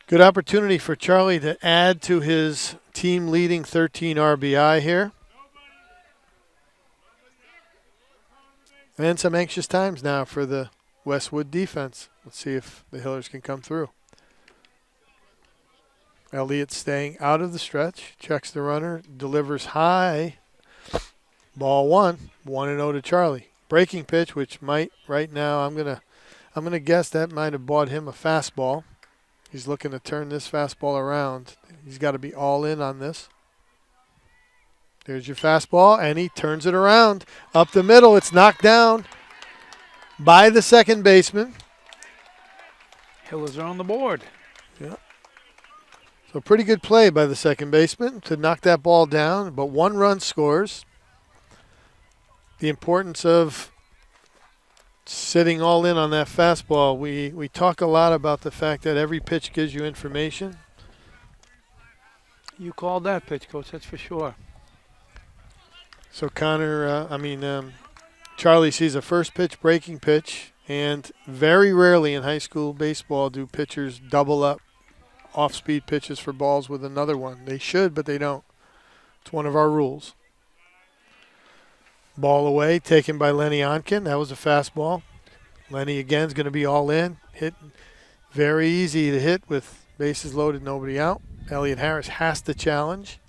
Good opportunity for Charlie to add to his team-leading 13 RBI here. And some anxious times now for the Westwood defense. Let's see if the Hillers can come through. Elliott staying out of the stretch, checks the runner, delivers high. Ball one, 1-0 to Charlie. Breaking pitch, which might right now, I'm gonna guess that might have bought him a fastball. He's looking to turn this fastball around. He's got to be all in on this. There's your fastball, and he turns it around. Up the middle, it's knocked down by the second baseman. Hillers are on the board. Yeah. So pretty good play by the second baseman to knock that ball down, but 1 run scores. The importance of sitting all in on that fastball. We talk a lot about the fact that every pitch gives you information. You called that pitch, Coach, that's for sure. So Charlie sees a first pitch, breaking pitch, and very rarely in high school baseball do pitchers double up off-speed pitches for balls with another one. They should, but they don't. It's one of our rules. Ball away, taken by Lenny Onken. That was a fastball. Lenny again is going to be all in. Hit very easy to hit with bases loaded, nobody out. Elliott Harris has to challenge.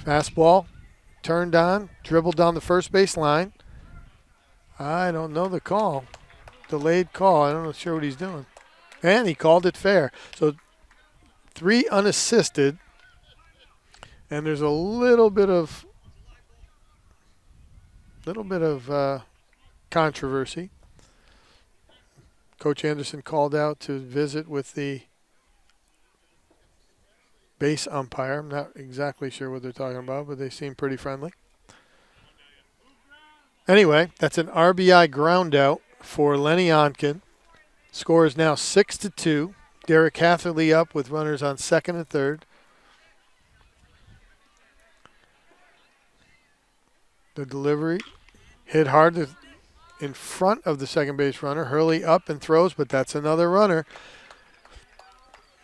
Fastball, turned on, dribbled down the first base line. I don't know the call. Delayed call. I'm not sure what he's doing. And he called it fair. So 3 unassisted. And there's a little bit of controversy. Coach Anderson called out to visit with the base umpire. I'm not exactly sure what they're talking about, but they seem pretty friendly. Anyway, that's an RBI ground out for Lenny Onken. Score is now 6-2. Derek Hatherley up with runners on second and third. The delivery hit hard in front of the second base runner. Hurley up and throws, but that's another runner.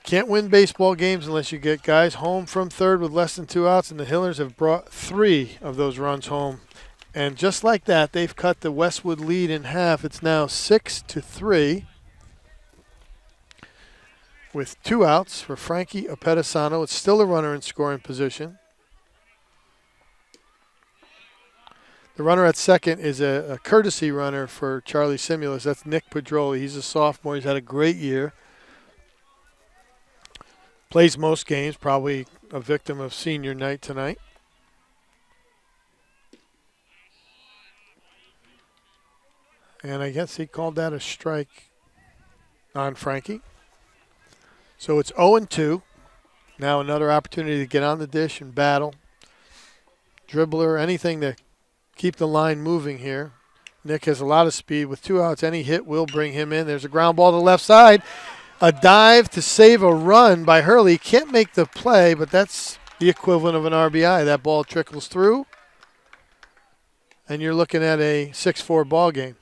Can't win baseball games unless you get guys home from third with less than 2 outs, and the Hillers have brought 3 of those runs home. And just like that, they've cut the Westwood lead in half. It's now 6-3 with 2 outs for Frankie Apetesano. It's still a runner in scoring position. The runner at second is a courtesy runner for Charlie Simulus. That's Nick Pedroli. He's a sophomore. He's had a great year. Plays most games, probably a victim of senior night tonight. And I guess he called that a strike on Frankie. So it's 0-2. Now another opportunity to get on the dish and battle. Dribbler, anything to keep the line moving here. Nick has a lot of speed. With 2 outs, any hit will bring him in. There's a ground ball to the left side. A dive to save a run by Hurley. Can't make the play, but that's the equivalent of an RBI. That ball trickles through, and you're looking at a 6-4 ball game.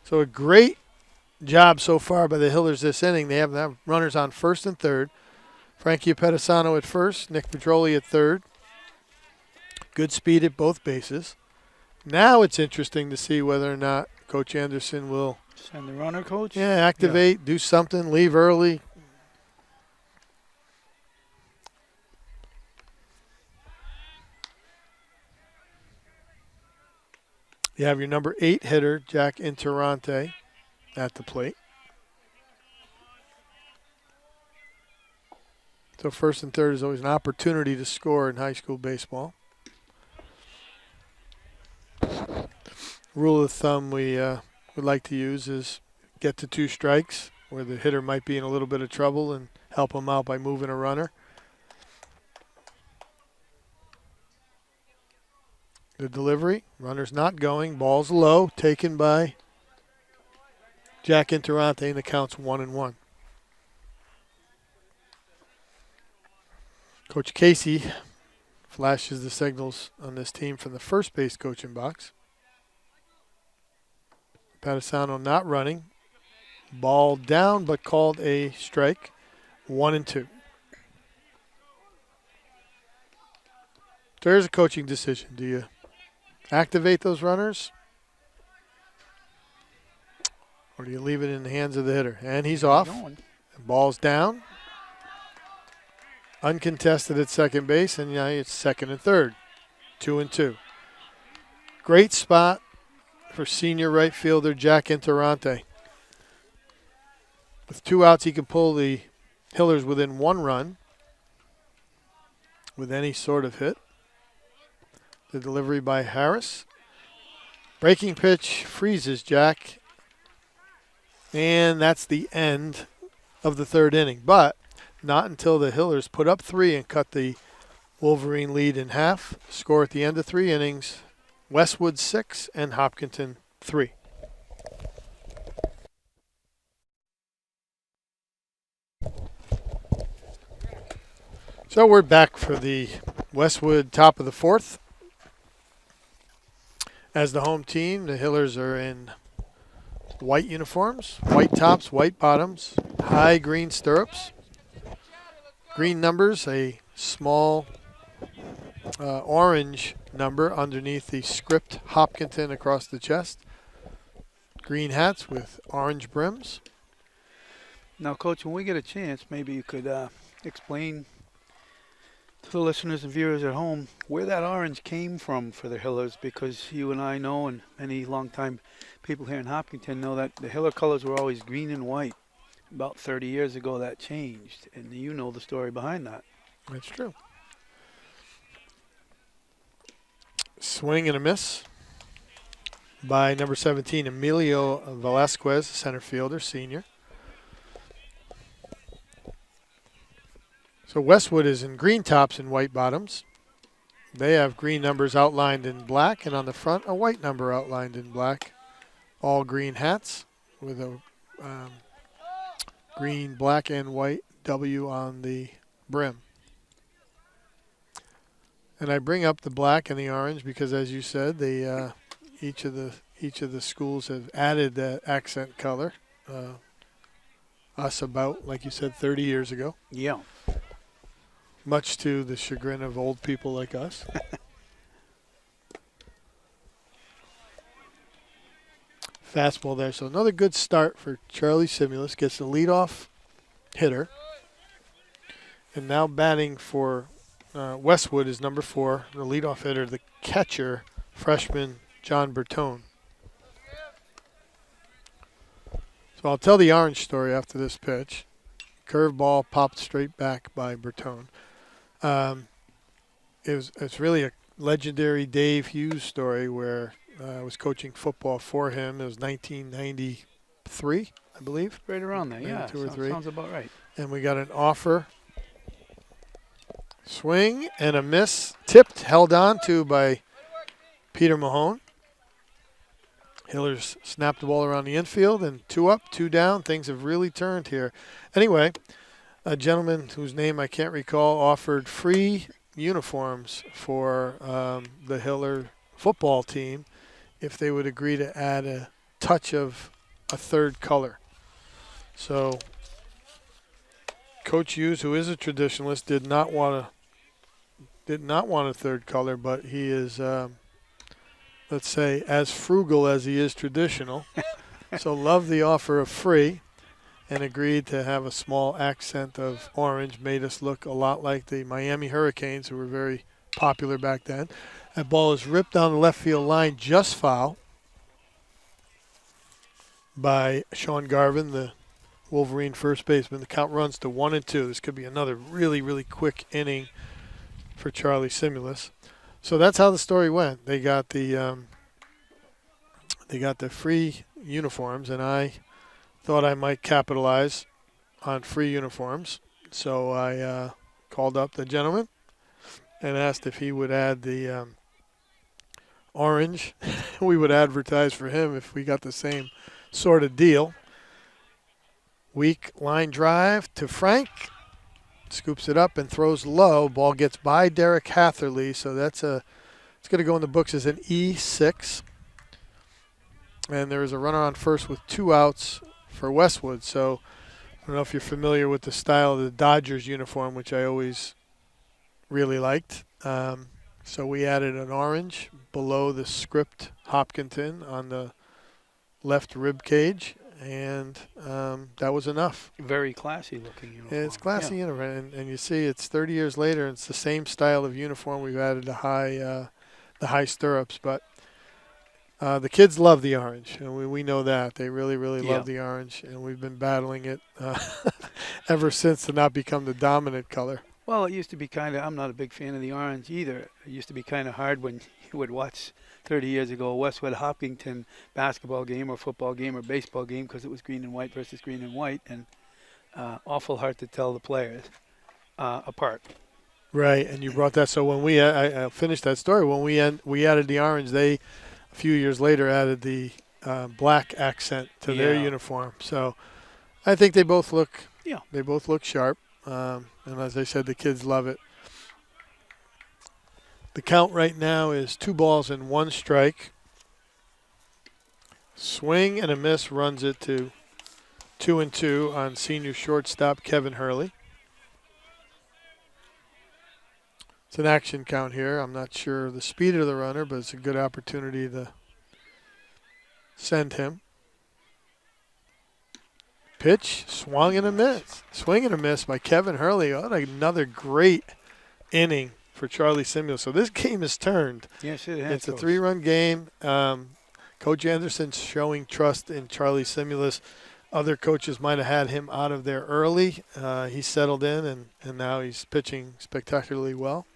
So a great job so far by the Hillers this inning. They have runners on first and third. Frankie Apetesano at first, Nick Pedroli at third. Good speed at both bases. Now it's interesting to see whether or not Coach Anderson will send the runner, Coach? Yeah, activate, do something, leave early. You have your number 8 hitter, Jack Interrante, at the plate. So first and third is always an opportunity to score in high school baseball. Rule of thumb, we would like to use is get to 2 strikes where the hitter might be in a little bit of trouble and help him out by moving a runner. The delivery, runner's not going, ball's low, taken by Jack Interante, and the count's 1-1. Coach Casey flashes the signals on this team from the first base coaching box. Patisano not running. Ball down, but called a strike. 1-2. There's a coaching decision. Do you activate those runners, or do you leave it in the hands of the hitter? And he's off. Ball's down. Uncontested at second base, and now it's second and third. 2-2. Great spot for senior right fielder Jack Interante. With 2 outs, he can pull the Hillers within 1 run with any sort of hit. The delivery by Harris. Breaking pitch freezes Jack. And that's the end of the 3rd inning. But not until the Hillers put up 3 and cut the Wolverine lead in half. Score at the end of 3 innings. Westwood 6 and Hopkinton 3. So we're back for the Westwood top of the 4th. As the home team, the Hillers are in white uniforms, white tops, white bottoms, high green stirrups, green numbers, a small orange number underneath the script Hopkinton across the chest, green hats with orange brims. Now, Coach, when we get a chance, maybe you could explain to the listeners and viewers at home where that orange came from for the Hillers, because you and I know, and many longtime people here in Hopkinton know, that the Hiller colors were always green and white. About 30 years ago that changed, and you know the story behind that. That's true. Swing and a miss by number 17, Emilio Velasquez, center fielder, senior. So Westwood is in green tops and white bottoms. They have green numbers outlined in black, and on the front, a white number outlined in black. All green hats with a green, black, and white W on the brim. And I bring up the black and the orange because, as you said, they each of the schools have added that accent color. Us about, like you said, 30 years ago. Yeah. Much to the chagrin of old people like us. Fastball there. So another good start for Charlie Simulus. Gets the leadoff hitter. And now batting for Westwood is number 4, the leadoff hitter, the catcher, freshman John Bertone. So I'll tell the orange story after this pitch. Curveball popped straight back by Bertone. It's really a legendary Dave Hughes story where I was coaching football for him. It was 1993, I believe. Right around there, yeah. 2 or 3. Sounds about right. And we got an offer. Swing and a miss. Tipped, held on to by Peter Mahone. Hillers snapped the ball around the infield, and 2 up, 2 down. Things have really turned here. Anyway, a gentleman whose name I can't recall offered free uniforms for the Hiller football team if they would agree to add a touch of a 3rd color. So Coach Hughes, who is a traditionalist, did not want a 3rd color, but he is, let's say, as frugal as he is traditional. So loved the offer of free and agreed to have a small accent of orange. Made us look a lot like the Miami Hurricanes, who were very popular back then. That ball is ripped down the left field line, just foul by Sean Garvin, the Wolverine first baseman. The count runs to 1-2. This could be another really, really quick inning for Charlie Simulus. So that's how the story went. They got the free uniforms, and I thought I might capitalize on free uniforms. So I called up the gentleman and asked if he would add the orange. We would advertise for him if we got the same sort of deal. Weak line drive to Frank. Scoops it up and throws low. Ball gets by Derek Hatherley, so it's going to go in the books as an E6. And there is a runner on first with 2 outs for Westwood. So I don't know if you're familiar with the style of the Dodgers uniform, which I always really liked. So we added an orange below the script Hopkinton on the left rib cage, and that was enough. Very classy looking uniform. And it's classy uniform, and you see it's 30 years later, and it's the same style of uniform. We've added the high stirrups, but the kids love the orange, and we know that. They really, really love the orange, and we've been battling it ever since to not become the dominant color. Well, it used to be kind of, I'm not a big fan of the orange either. It used to be kind of hard when you would watch 30 years ago a Westwood Hopkinton basketball game or football game or baseball game because it was green and white versus green and white, and awful hard to tell the players apart. Right, and you brought that. So when I finished that story, when we added the orange, they – a few years later added the black accent to their uniform. So I think they both look sharp. And as I said, the kids love it. The count right now is 2 balls and 1 strike. Swing and a miss runs it to 2-2 on senior shortstop Kevin Hurley. It's an action count here. I'm not sure the speed of the runner, but it's a good opportunity to send him. Pitch, swung and a miss. Swing and a miss by Kevin Hurley. Oh, another great inning for Charlie Simulus. So this game is turned. Yes, it has. It's a 3-run game. Coach Anderson's showing trust in Charlie Simulus. Other coaches might have had him out of there early. He settled in, and now he's pitching spectacularly well.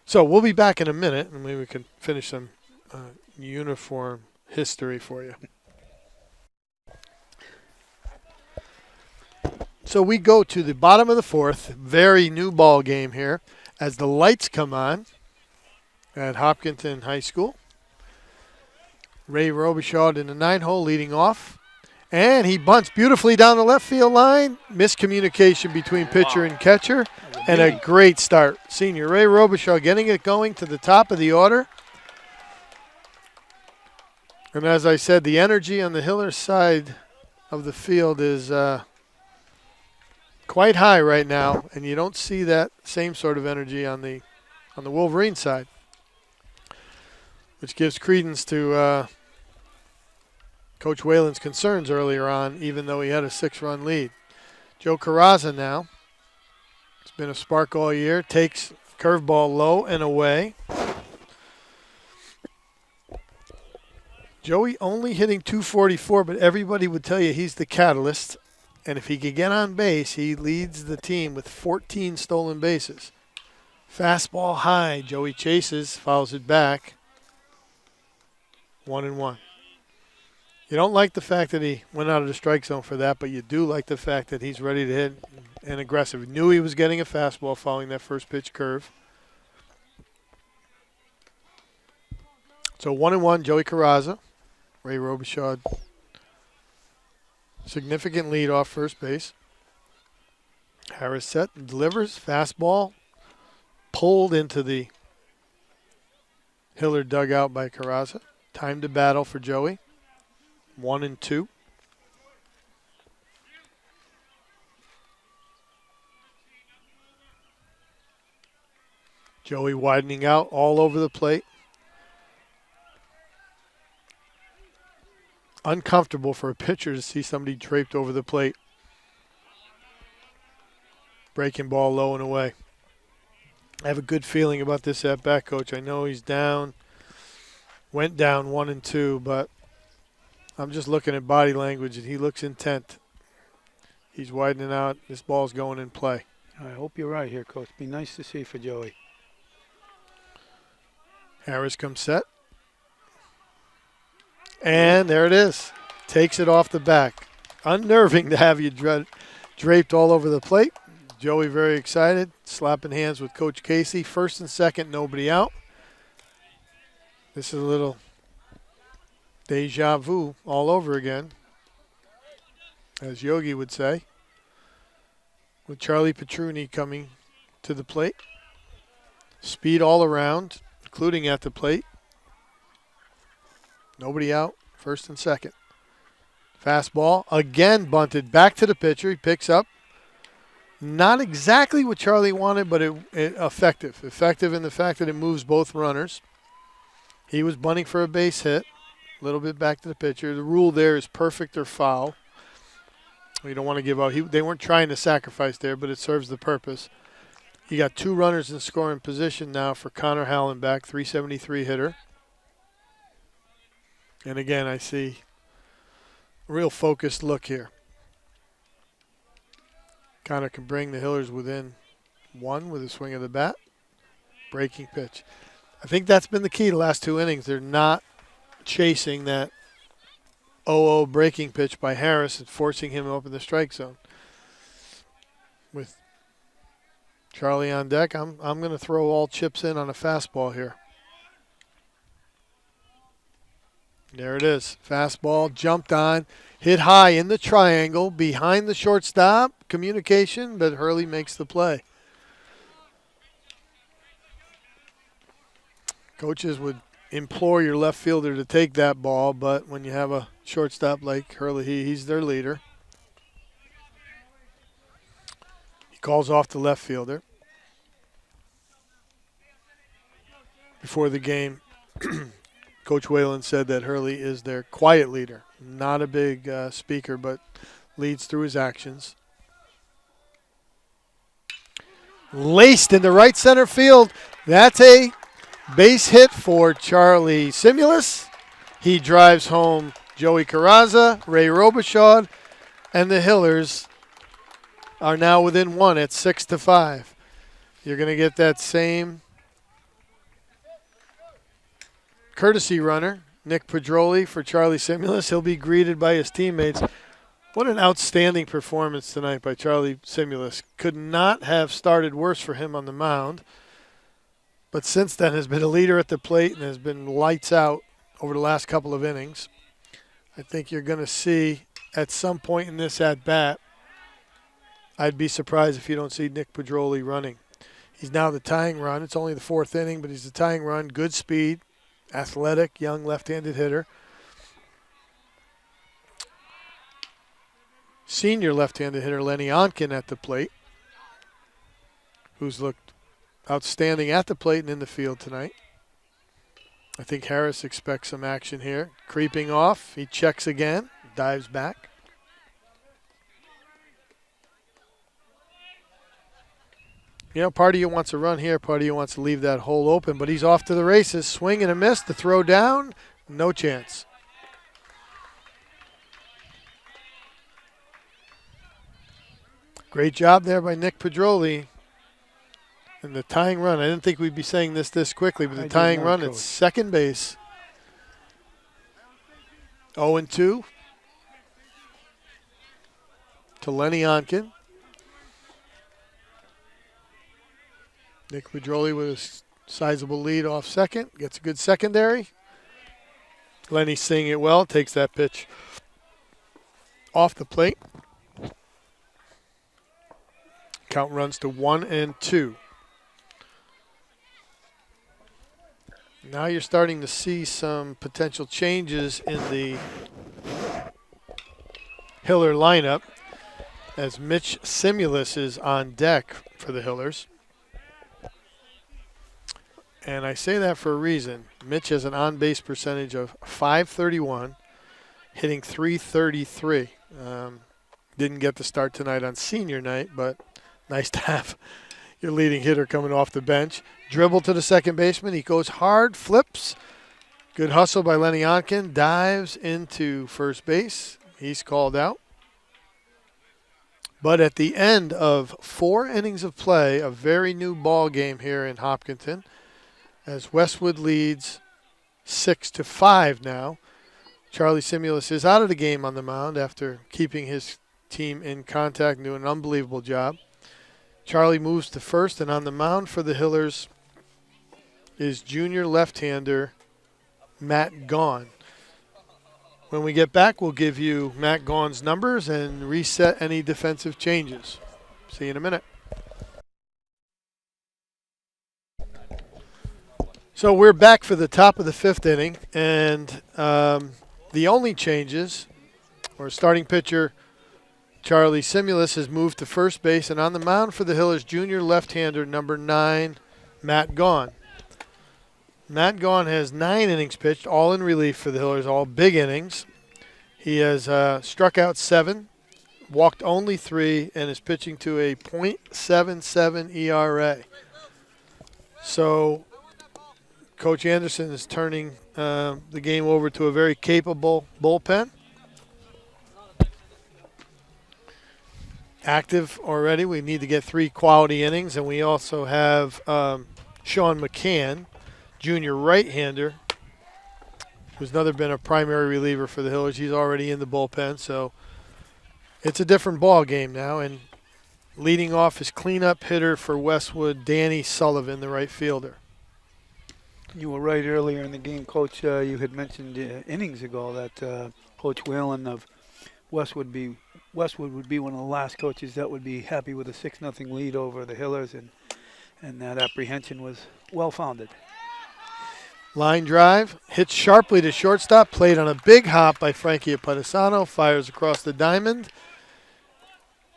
So we'll be back in a minute, and maybe we can finish some uniform history for you. So we go to the bottom of the 4th, very new ball game here, as the lights come on at Hopkinton High School. Ray Robichaud in the 9-hole leading off. And he bunts beautifully down the left field line. Miscommunication between pitcher and catcher. And a great start. Senior Ray Robichaud getting it going to the top of the order. And as I said, the energy on the Hiller side of the field is quite high right now. And you don't see that same sort of energy on the Wolverine side. Which gives credence to Coach Whalen's concerns earlier on, even though he had a 6-run lead. Joe Carrazza now. It's been a spark all year. Takes curveball low and away. Joey only hitting .244, but everybody would tell you he's the catalyst. And if he could get on base, he leads the team with 14 stolen bases. Fastball high. Joey chases, fouls it back. 1-1. You don't like the fact that he went out of the strike zone for that, but you do like the fact that he's ready to hit and aggressive. He knew he was getting a fastball following that first pitch curve. So 1-1, Joey Carrazza. Ray Robichaud. Significant lead off first base. Harris set and delivers. Fastball pulled into the Hiller dugout by Carrazza. Time to battle for Joey. 1-2. Joey widening out all over the plate. Uncomfortable for a pitcher to see somebody draped over the plate. Breaking ball low and away. I have a good feeling about this at bat, Coach. I know he's down. Went down 1-2, but I'm just looking at body language, and he looks intent. He's widening out. This ball's going in play. I hope you're right here, Coach. Be nice to see for Joey. Harris comes set. And there it is. Takes it off the back. Unnerving to have you draped all over the plate. Joey very excited, slapping hands with Coach Casey. First and second, nobody out. This is a little deja vu all over again, as Yogi would say, with Charlie Petruni coming to the plate. Speed all around, including at the plate. Nobody out, first and second. Fastball, again bunted back to the pitcher. He picks up. Not exactly what Charlie wanted, but it effective. Effective in the fact that it moves both runners. He was bunting for a base hit. A little bit back to the pitcher. The rule there is perfect or foul. You don't want to give out. They weren't trying to sacrifice there, but it serves the purpose. You got 2 runners in scoring position now for Connor Hallenbeck, 373 hitter. And again, I see a real focused look here. Connor can bring the Hillers within 1 with a swing of the bat. Breaking pitch. I think that's been the key the last 2 innings. They're not chasing that 0-0 breaking pitch by Harris and forcing him up in the strike zone. With Charlie on deck, I'm going to throw all chips in on a fastball here. There it is. Fastball, jumped on, hit high in the triangle, behind the shortstop. Communication, but Hurley makes the play. Coaches would implore your left fielder to take that ball, but when you have a shortstop like Hurley, he's their leader. He calls off the left fielder. Before the game, Coach Whalen said that Hurley is their quiet leader. Not a big speaker, but leads through his actions. Laced into right center field. That's a base hit for Charlie Simulus. He drives home Joey Carraza, Ray Robichaud, and the Hillers are now within 1 at 6-5. You're going to get that same courtesy runner, Nick Pedroli, for Charlie Simulus. He'll be greeted by his teammates. What an outstanding performance tonight by Charlie Simulus. Could not have started worse for him on the mound. But since then has been a leader at the plate and has been lights out over the last couple of innings. I think you're going to see at some point in this at-bat, I'd be surprised if you don't see Nick Pedroli running. He's now the tying run. It's only the 4th inning, but he's the tying run. Good speed, athletic, young left-handed hitter. Senior left-handed hitter Lenny Onken at the plate, who's looked outstanding at the plate and in the field tonight. I think Harris expects some action here. Creeping off, he checks again, dives back. You know, part of you wants to run here, part of you wants to leave that hole open, but he's off to the races. Swing and a miss, the throw down, no chance. Great job there by Nick Pedroli. And the tying run, I didn't think we'd be saying this quickly, but the tying run at second base. 0-2 to Lenny Onken. Nick Pedroli with a sizable lead off second. Gets a good secondary. Lenny seeing it well, takes that pitch off the plate. Count runs to 1-2. Now you're starting to see some potential changes in the Hiller lineup as Mitch Simulus is on deck for the Hillers. And I say that for a reason. Mitch has an on-base percentage of .531, hitting .333. Didn't get the start tonight on senior night, but nice to have your leading hitter coming off the bench. Dribble to the second baseman. He goes hard, flips. Good hustle by Lenny Onken. Dives into first base. He's called out. But at the end of 4 innings of play, a very new ball game here in Hopkinton, as Westwood leads 6-5 now. Charlie Simulus is out of the game on the mound after keeping his team in contact and doing an unbelievable job. Charlie moves to first, and on the mound for the Hillers is junior left-hander Matt Gaughan. When we get back, we'll give you Matt Gaughan's numbers and reset any defensive changes. See you in a minute. So we're back for the top of the fifth inning, and the only changes, or starting pitcher Charlie Simulus has moved to first base, and on the mound for the Hillers, junior left-hander number 9, Matt Gaughan. Matt Gaughan has 9 innings pitched, all in relief for the Hillers, all big innings. He has struck out 7, walked only 3, and is pitching to a .77 ERA. So Coach Anderson is turning the game over to a very capable bullpen. Active already. We need to get 3 quality innings, and we also have Sean McCann, junior right-hander, who's never been a primary reliever for the Hillers. He's already in the bullpen, so it's a different ball game now. And leading off is cleanup hitter for Westwood, Danny Sullivan, the right fielder. You were right earlier in the game, Coach. You had mentioned innings ago that Coach Whalen of Westwood would be one of the last coaches that would be happy with a 6-0 lead over the Hillers, and that apprehension was well-founded. Line drive, hits sharply to shortstop, played on a big hop by Frankie Apadesano, fires across the diamond,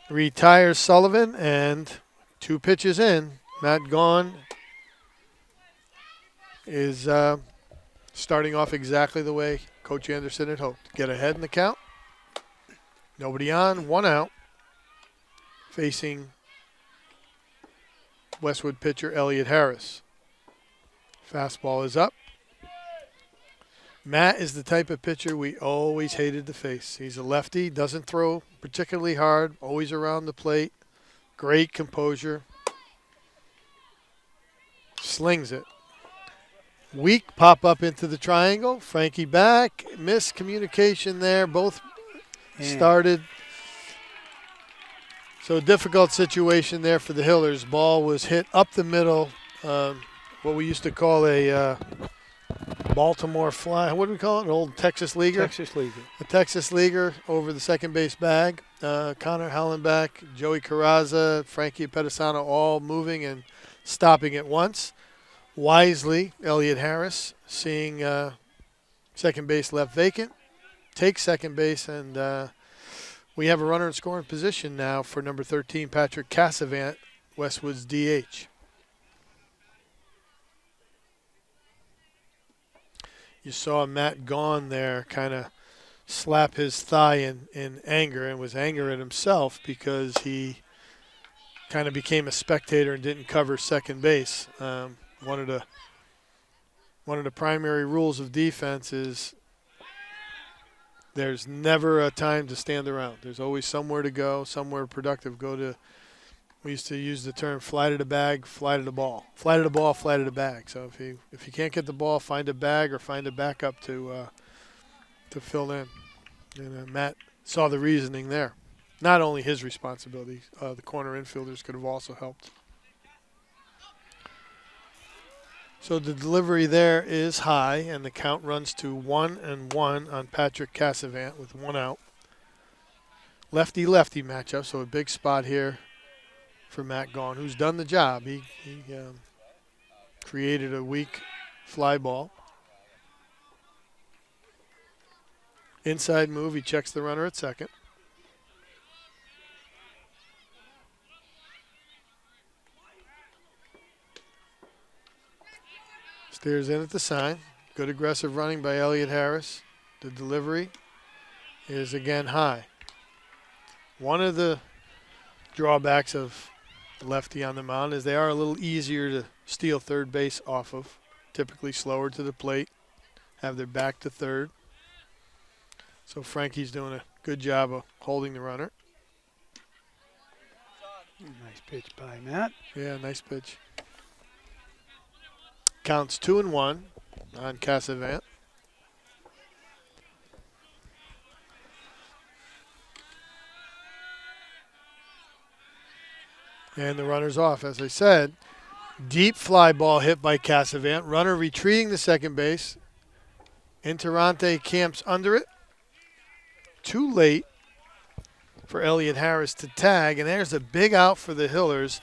retires Sullivan, and 2 pitches in, Matt Gaughan is starting off exactly the way Coach Anderson had hoped. Get ahead in the count. Nobody on, 1 out. Facing Westwood pitcher Elliot Harris. Fastball is up. Matt is the type of pitcher we always hated to face. He's a lefty, doesn't throw particularly hard, always around the plate. Great composure. Slings it. Weak pop up into the triangle. Frankie back. Miscommunication there. Both started. So difficult situation there for the Hillers. Ball was hit up the middle. What we used to call a Baltimore fly. What do we call it? An old Texas leaguer? Texas leaguer. A Texas leaguer over the second base bag. Connor Hallenbach, Joey Carrazza, Frankie Pedisano all moving and stopping at once. Wisely, Elliot Harris, seeing second base left vacant, takes second base, and we have a runner in scoring position now for number 13, Patrick Cassavant, Westwood's DH. You saw Matt Gaughan there kind of slap his thigh in anger, and was angry at himself because he kind of became a spectator and didn't cover second base. One of the primary rules of defense is there's never a time to stand around. There's always somewhere to go, somewhere productive. We used to use the term fly to the bag, fly to the ball. Fly to the ball, fly to the bag. So if you can't get the ball, find a bag or find a backup to fill in. And Matt saw the reasoning there. Not only his responsibility, the corner infielders could have also helped. So the delivery there is high, and the count runs to 1-1 on Patrick Cassavant with 1 out. Lefty-lefty matchup, so a big spot here for Matt Gaughan, who's done the job. He created a weak fly ball. Inside move, he checks the runner at second. Steers in at the sign. Good aggressive running by Elliot Harris. The delivery is again high. One of the drawbacks of lefty on the mound is they are a little easier to steal third base off of. Typically slower to the plate, have their back to third. So Frankie's doing a good job of holding the runner. Nice pitch by Matt. Yeah, nice pitch. Counts 2-1 on Cassavant. And the runner's off. As I said, deep fly ball hit by Casavant. Runner retreating to second base. Interante camps under it. Too late for Elliott Harris to tag. And there's a big out for the Hillers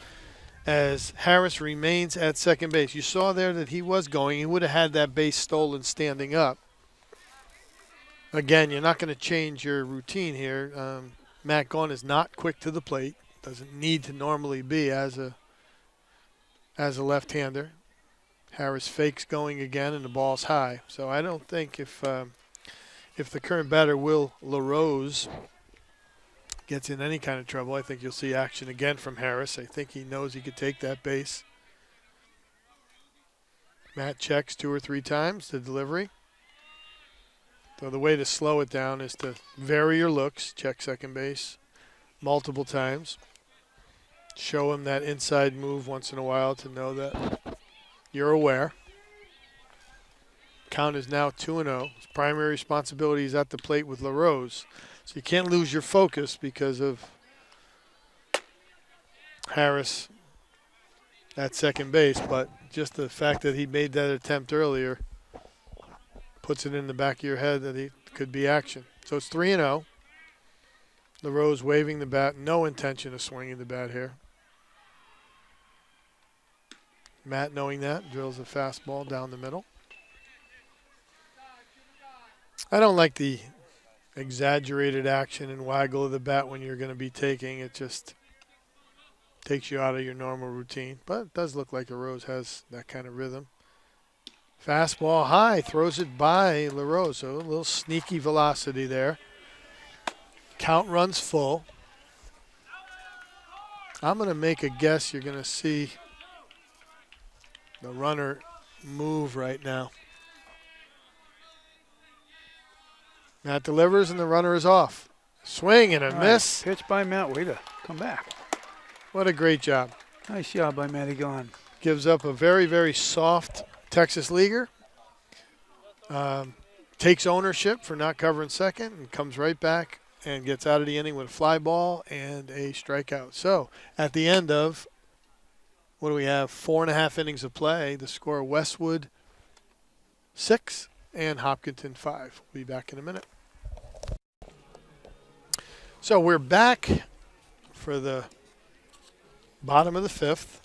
as Harris remains at second base. You saw there that he was going. He would have had that base stolen standing up. Again, you're not going to change your routine here. Matt Gaughan is not quick to the plate. Doesn't need to normally be as a left-hander. Harris fakes going again, and the ball's high. So I don't think if the current batter, Will LaRose, gets in any kind of trouble, I think you'll see action again from Harris. I think he knows he could take that base. Matt checks 2 or 3 times the delivery. So the way to slow it down is to vary your looks, check second base multiple times. Show him that inside move once in a while to know that you're aware. Count is now 2-0. His primary responsibility is at the plate with LaRose. So you can't lose your focus because of Harris at second base, but just the fact that he made that attempt earlier puts it in the back of your head that he could be action. So it's 3-0. LaRose waving the bat, no intention of swinging the bat here. Matt, knowing that, drills a fastball down the middle. I don't like the exaggerated action and waggle of the bat when you're going to be taking. It just takes you out of your normal routine. But it does look like LaRose has that kind of rhythm. Fastball high, throws it by LaRose. So a little sneaky velocity there. Count runs full. I'm going to make a guess you're going to see the runner move right now. Matt delivers and the runner is off. Swing and a miss. Pitch by Matt. Way to come back. What a great job. Nice job by Matty Gaughan. Gives up a very, very soft Texas leaguer. Takes ownership for not covering second and comes right back and gets out of the inning with a fly ball and a strikeout. So at the end of, what do we have, 4.5 innings of play, the score Westwood 6 and Hopkinton 5. We'll be back in a minute. So we're back for the bottom of the 5th.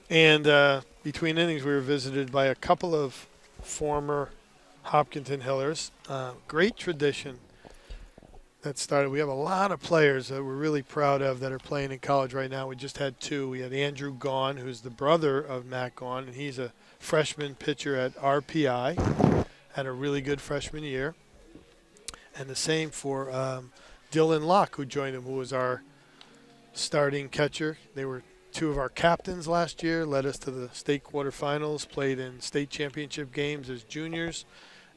And between innings, we were visited by a couple of former Hopkinton Hillers. Great tradition that started. We have a lot of players that we're really proud of that are playing in college right now. We just had 2. We had Andrew Gaughan, who's the brother of Matt Gaughan, and he's a freshman pitcher at RPI. Had a really good freshman year. And the same for Dylan Locke, who joined him, who was our starting catcher. They were 2 of our captains last year, led us to the state quarterfinals, played in state championship games as juniors.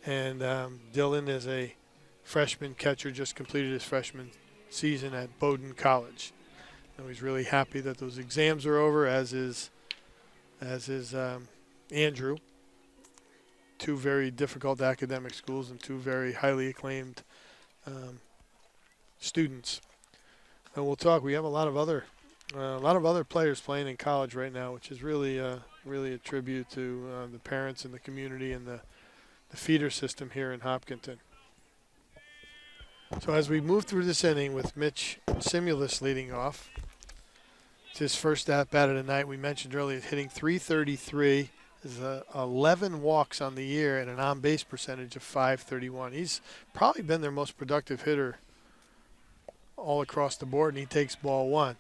And Dylan is a freshman catcher, just completed his freshman season at Bowdoin College. And he's really happy that those exams are over, as is Andrew. 2 very difficult academic schools and 2 very highly acclaimed students. And we'll talk. We have a lot of other players playing in college right now, which is really a tribute to the parents and the community and the feeder system here in Hopkinton. So as we move through this inning with Mitch Simulus leading off, it's his first at-bat of the night. We mentioned earlier hitting .333. Is 11 walks on the year and an on-base percentage of .531. He's probably been their most productive hitter all across the board, and he takes ball 1.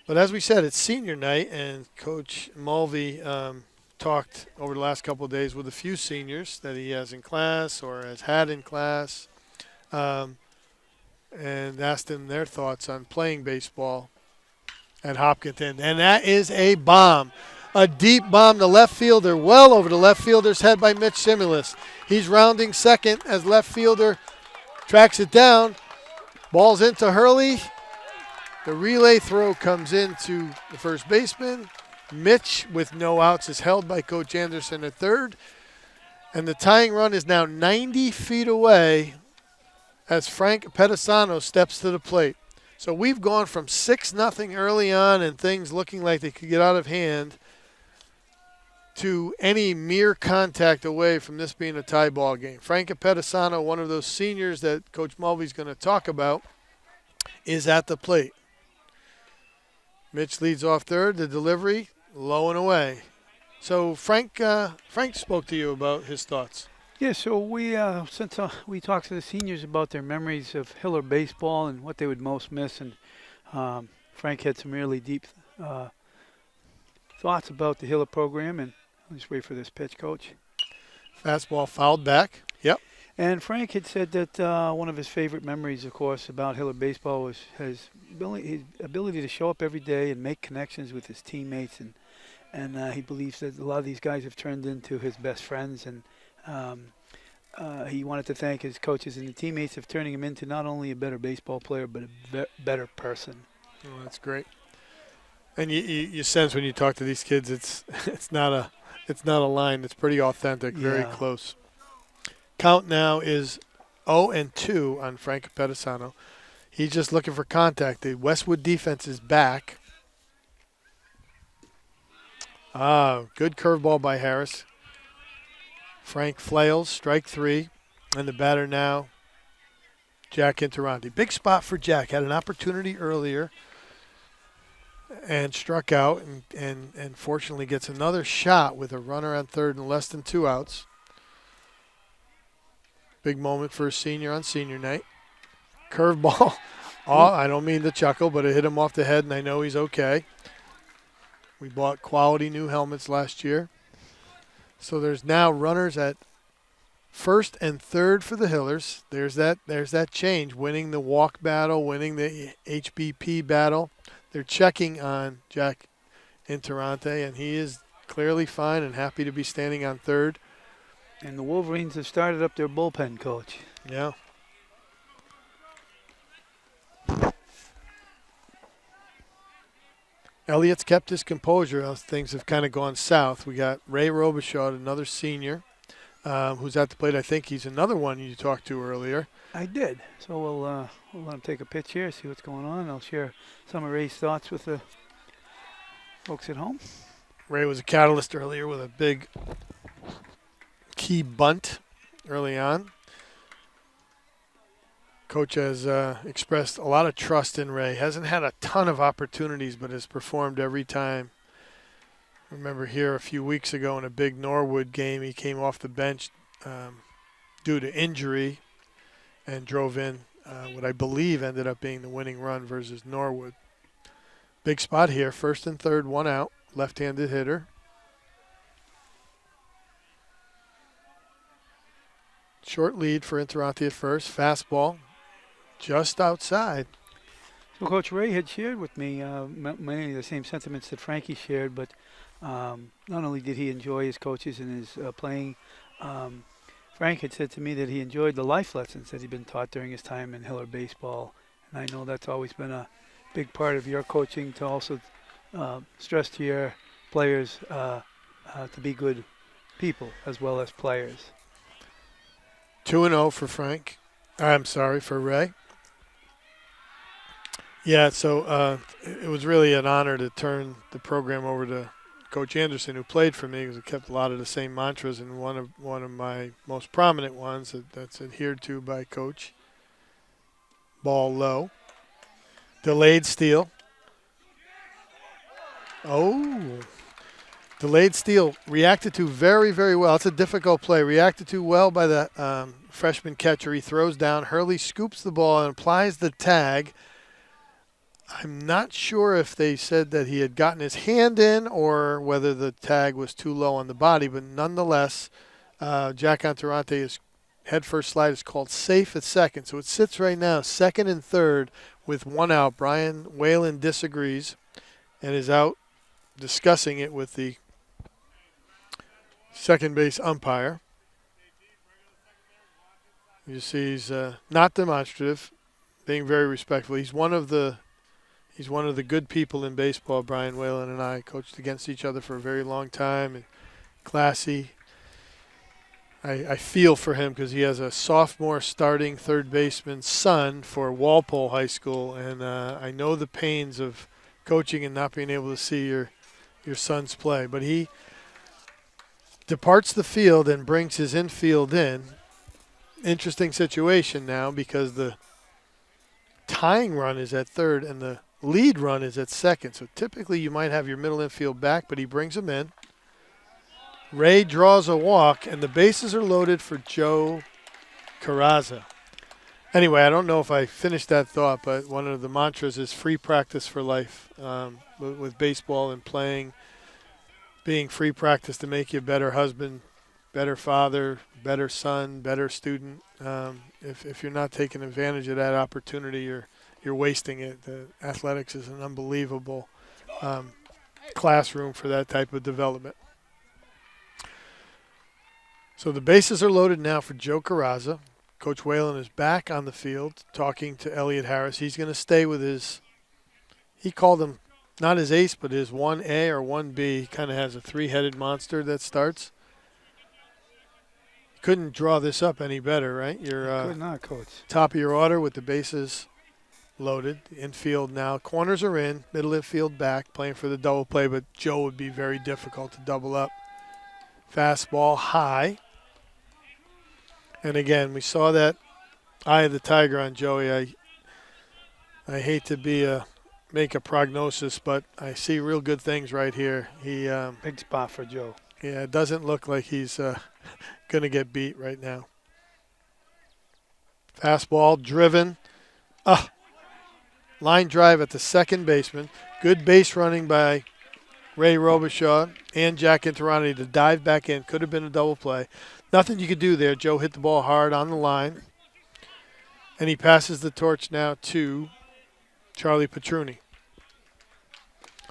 But as we said, it's senior night, and Coach Mulvey talked over the last couple of days with a few seniors that he has in class or has had in class, and asked them their thoughts on playing baseball at Hopkinton. And that is a bomb. A deep bomb to left fielder, well over the left fielder's head by Mitch Simulus. He's rounding second as left fielder tracks it down. Ball's into Hurley. The relay throw comes into the first baseman. Mitch, with no outs, is held by Coach Anderson at third. And the tying run is now 90 feet away as Frank Pedisano steps to the plate. So we've gone from 6-0 early on and things looking like they could get out of hand to any mere contact away from this being a tie ball game. Frank Pettisano, one of those seniors that Coach Mulvey's going to talk about, is at the plate. Mitch leads off third. The delivery, low and away. So Frank spoke to you about his thoughts. Yeah, so since we talked to the seniors about their memories of Hiller baseball and what they would most miss, and Frank had some really deep thoughts about the Hiller program, and I'll just wait for this pitch, Coach. Fastball fouled back. Yep. And Frank had said that one of his favorite memories, of course, about Hiller baseball was his ability to show up every day and make connections with his teammates, and he believes that a lot of these guys have turned into his best friends, and he wanted to thank his coaches and the teammates of turning him into not only a better baseball player but a better person. Oh, that's great. And you sense when you talk to these kids, it's not a line. It's pretty authentic, very close. Count now is 0-2 on Frank Pettisano. He's just looking for contact. The Westwood defense is back. Good curveball by Harris. Frank flails, strike 3, and the batter now, Jack Interante. Big spot for Jack. Had an opportunity earlier and struck out, and fortunately gets another shot with a runner on third and less than 2 outs. Big moment for a senior on senior night. Curveball. I don't mean to chuckle, but it hit him off the head, and I know he's okay. We bought quality new helmets last year. So there's now runners at first and third for the Hillers. There's that change, winning the walk battle, winning the HBP battle. They're checking on Jack Interante, and he is clearly fine and happy to be standing on third. And the Wolverines have started up their bullpen, Coach. Yeah. Elliott's kept his composure as things have kind of gone south. We got Ray Robichaud, another senior, who's at the plate. I think he's another one you talked to earlier. I did. So we'll let him take a pitch here, see what's going on. I'll share some of Ray's thoughts with the folks at home. Ray was a catalyst earlier with a big key bunt early on. Coach has expressed a lot of trust in Ray. Hasn't had a ton of opportunities, but has performed every time. I remember here a few weeks ago in a big Norwood game, he came off the bench due to injury and drove in what I believe ended up being the winning run versus Norwood. Big spot here, first and third, 1 out, left-handed hitter. Short lead for Interante at first, fastball. Just outside. So Coach Ray had shared with me many of the same sentiments that Frankie shared, but not only did he enjoy his coaches and his playing, Frank had said to me that he enjoyed the life lessons that he'd been taught during his time in Hiller baseball. And I know that's always been a big part of your coaching, to also stress to your players to be good people as well as players. 2-0 for Frank. I'm sorry, for Ray. Yeah, so it was really an honor to turn the program over to Coach Anderson, who played for me, because it kept a lot of the same mantras, and one of my most prominent ones that's adhered to by Coach. Ball low. Delayed steal. Oh. Delayed steal. Reacted to very, very well. It's a difficult play. Reacted to well by the freshman catcher. He throws down. Hurley scoops the ball and applies the tag. I'm not sure if they said that he had gotten his hand in or whether the tag was too low on the body, but nonetheless, Jack Antarante's head-first slide is called safe at second. So it sits right now second and third with 1 out. Brian Whalen disagrees and is out discussing it with the second base umpire. You see he's not demonstrative, being very respectful. He's one of the good people in baseball. Brian Whalen and I coached against each other for a very long time, and classy. I feel for him because he has a sophomore starting third baseman son for Walpole High School, and I know the pains of coaching and not being able to see your sons play. But he departs the field and brings his infield in. Interesting situation now because the tying run is at third and the lead run is at second. So typically you might have your middle infield back, but he brings him in. Ray draws a walk, and the bases are loaded for Joe Carrazza. Anyway, I don't know if I finished that thought, but one of the mantras is free practice for life with baseball and playing, being free practice to make you a better husband, better father, better son, better student. If you're not taking advantage of that opportunity, you're wasting it. The athletics is an unbelievable classroom for that type of development. So the bases are loaded now for Joe Carrazza. Coach Whalen is back on the field talking to Elliot Harris. He's going to stay with he called him not his ace, but his 1A or 1B. He kind of has a three-headed monster that starts. Couldn't draw this up any better, right? You're Could not, Coach. top of your order with the bases loaded. Infield now. Corners are in. Middle infield back, playing for the double play, but Joe would be very difficult to double up. Fastball high. And again, we saw that eye of the tiger on Joey. I hate to make a prognosis, but I see real good things right here. He Big spot for Joe. Yeah, it doesn't look like he's going to get beat right now. Fastball driven. Line drive at the second baseman. Good base running by Ray Robichaud and Jack Interani to dive back in. Could have been a double play. Nothing you could do there. Joe hit the ball hard on the line. And he passes the torch now to Charlie Petruni.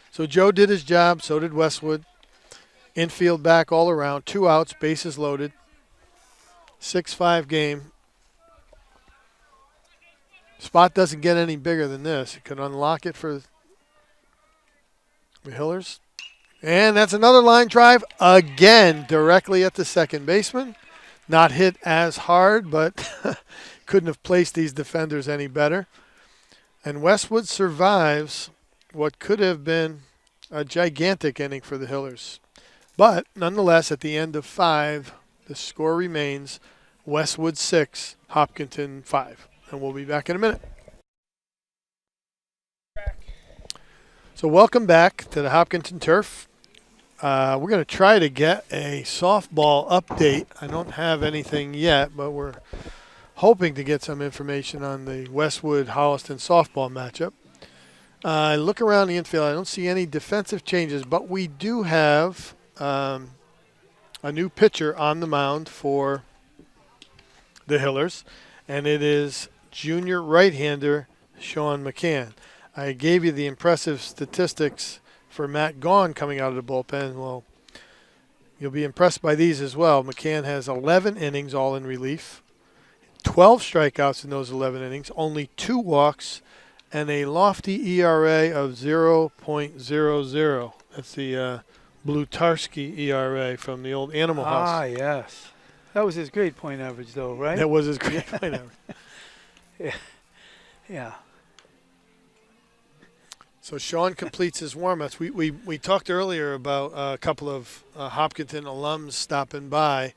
So Joe did his job. So did Westwood. Infield back all around. 2 outs. Bases loaded. 6-5 game. Spot doesn't get any bigger than this. It could unlock it for the Hillers. And that's another line drive, again, directly at the second baseman. Not hit as hard, but couldn't have placed these defenders any better. And Westwood survives what could have been a gigantic inning for the Hillers. But nonetheless, at the end of 5, the score remains Westwood 6, Hopkinton 5. And we'll be back in a minute. So welcome back to the Hopkinton Turf. We're going to try to get a softball update. I don't have anything yet, but we're hoping to get some information on the Westwood-Holliston softball matchup. I look around the infield. I don't see any defensive changes, but we do have a new pitcher on the mound for the Hillers, and it is junior right-hander Sean McCann. I gave you the impressive statistics for Matt Gaughan coming out of the bullpen. Well, you'll be impressed by these as well. McCann has 11 innings all in relief, 12 strikeouts in those 11 innings, only 2 walks, and a lofty ERA of 0.00. That's the Blutarski ERA from the old Animal House. Ah, yes. That was his grade point average, though, right? That was his grade point average. Yeah. So Sean completes his warm-ups. We talked earlier about a couple of Hopkinton alums stopping by,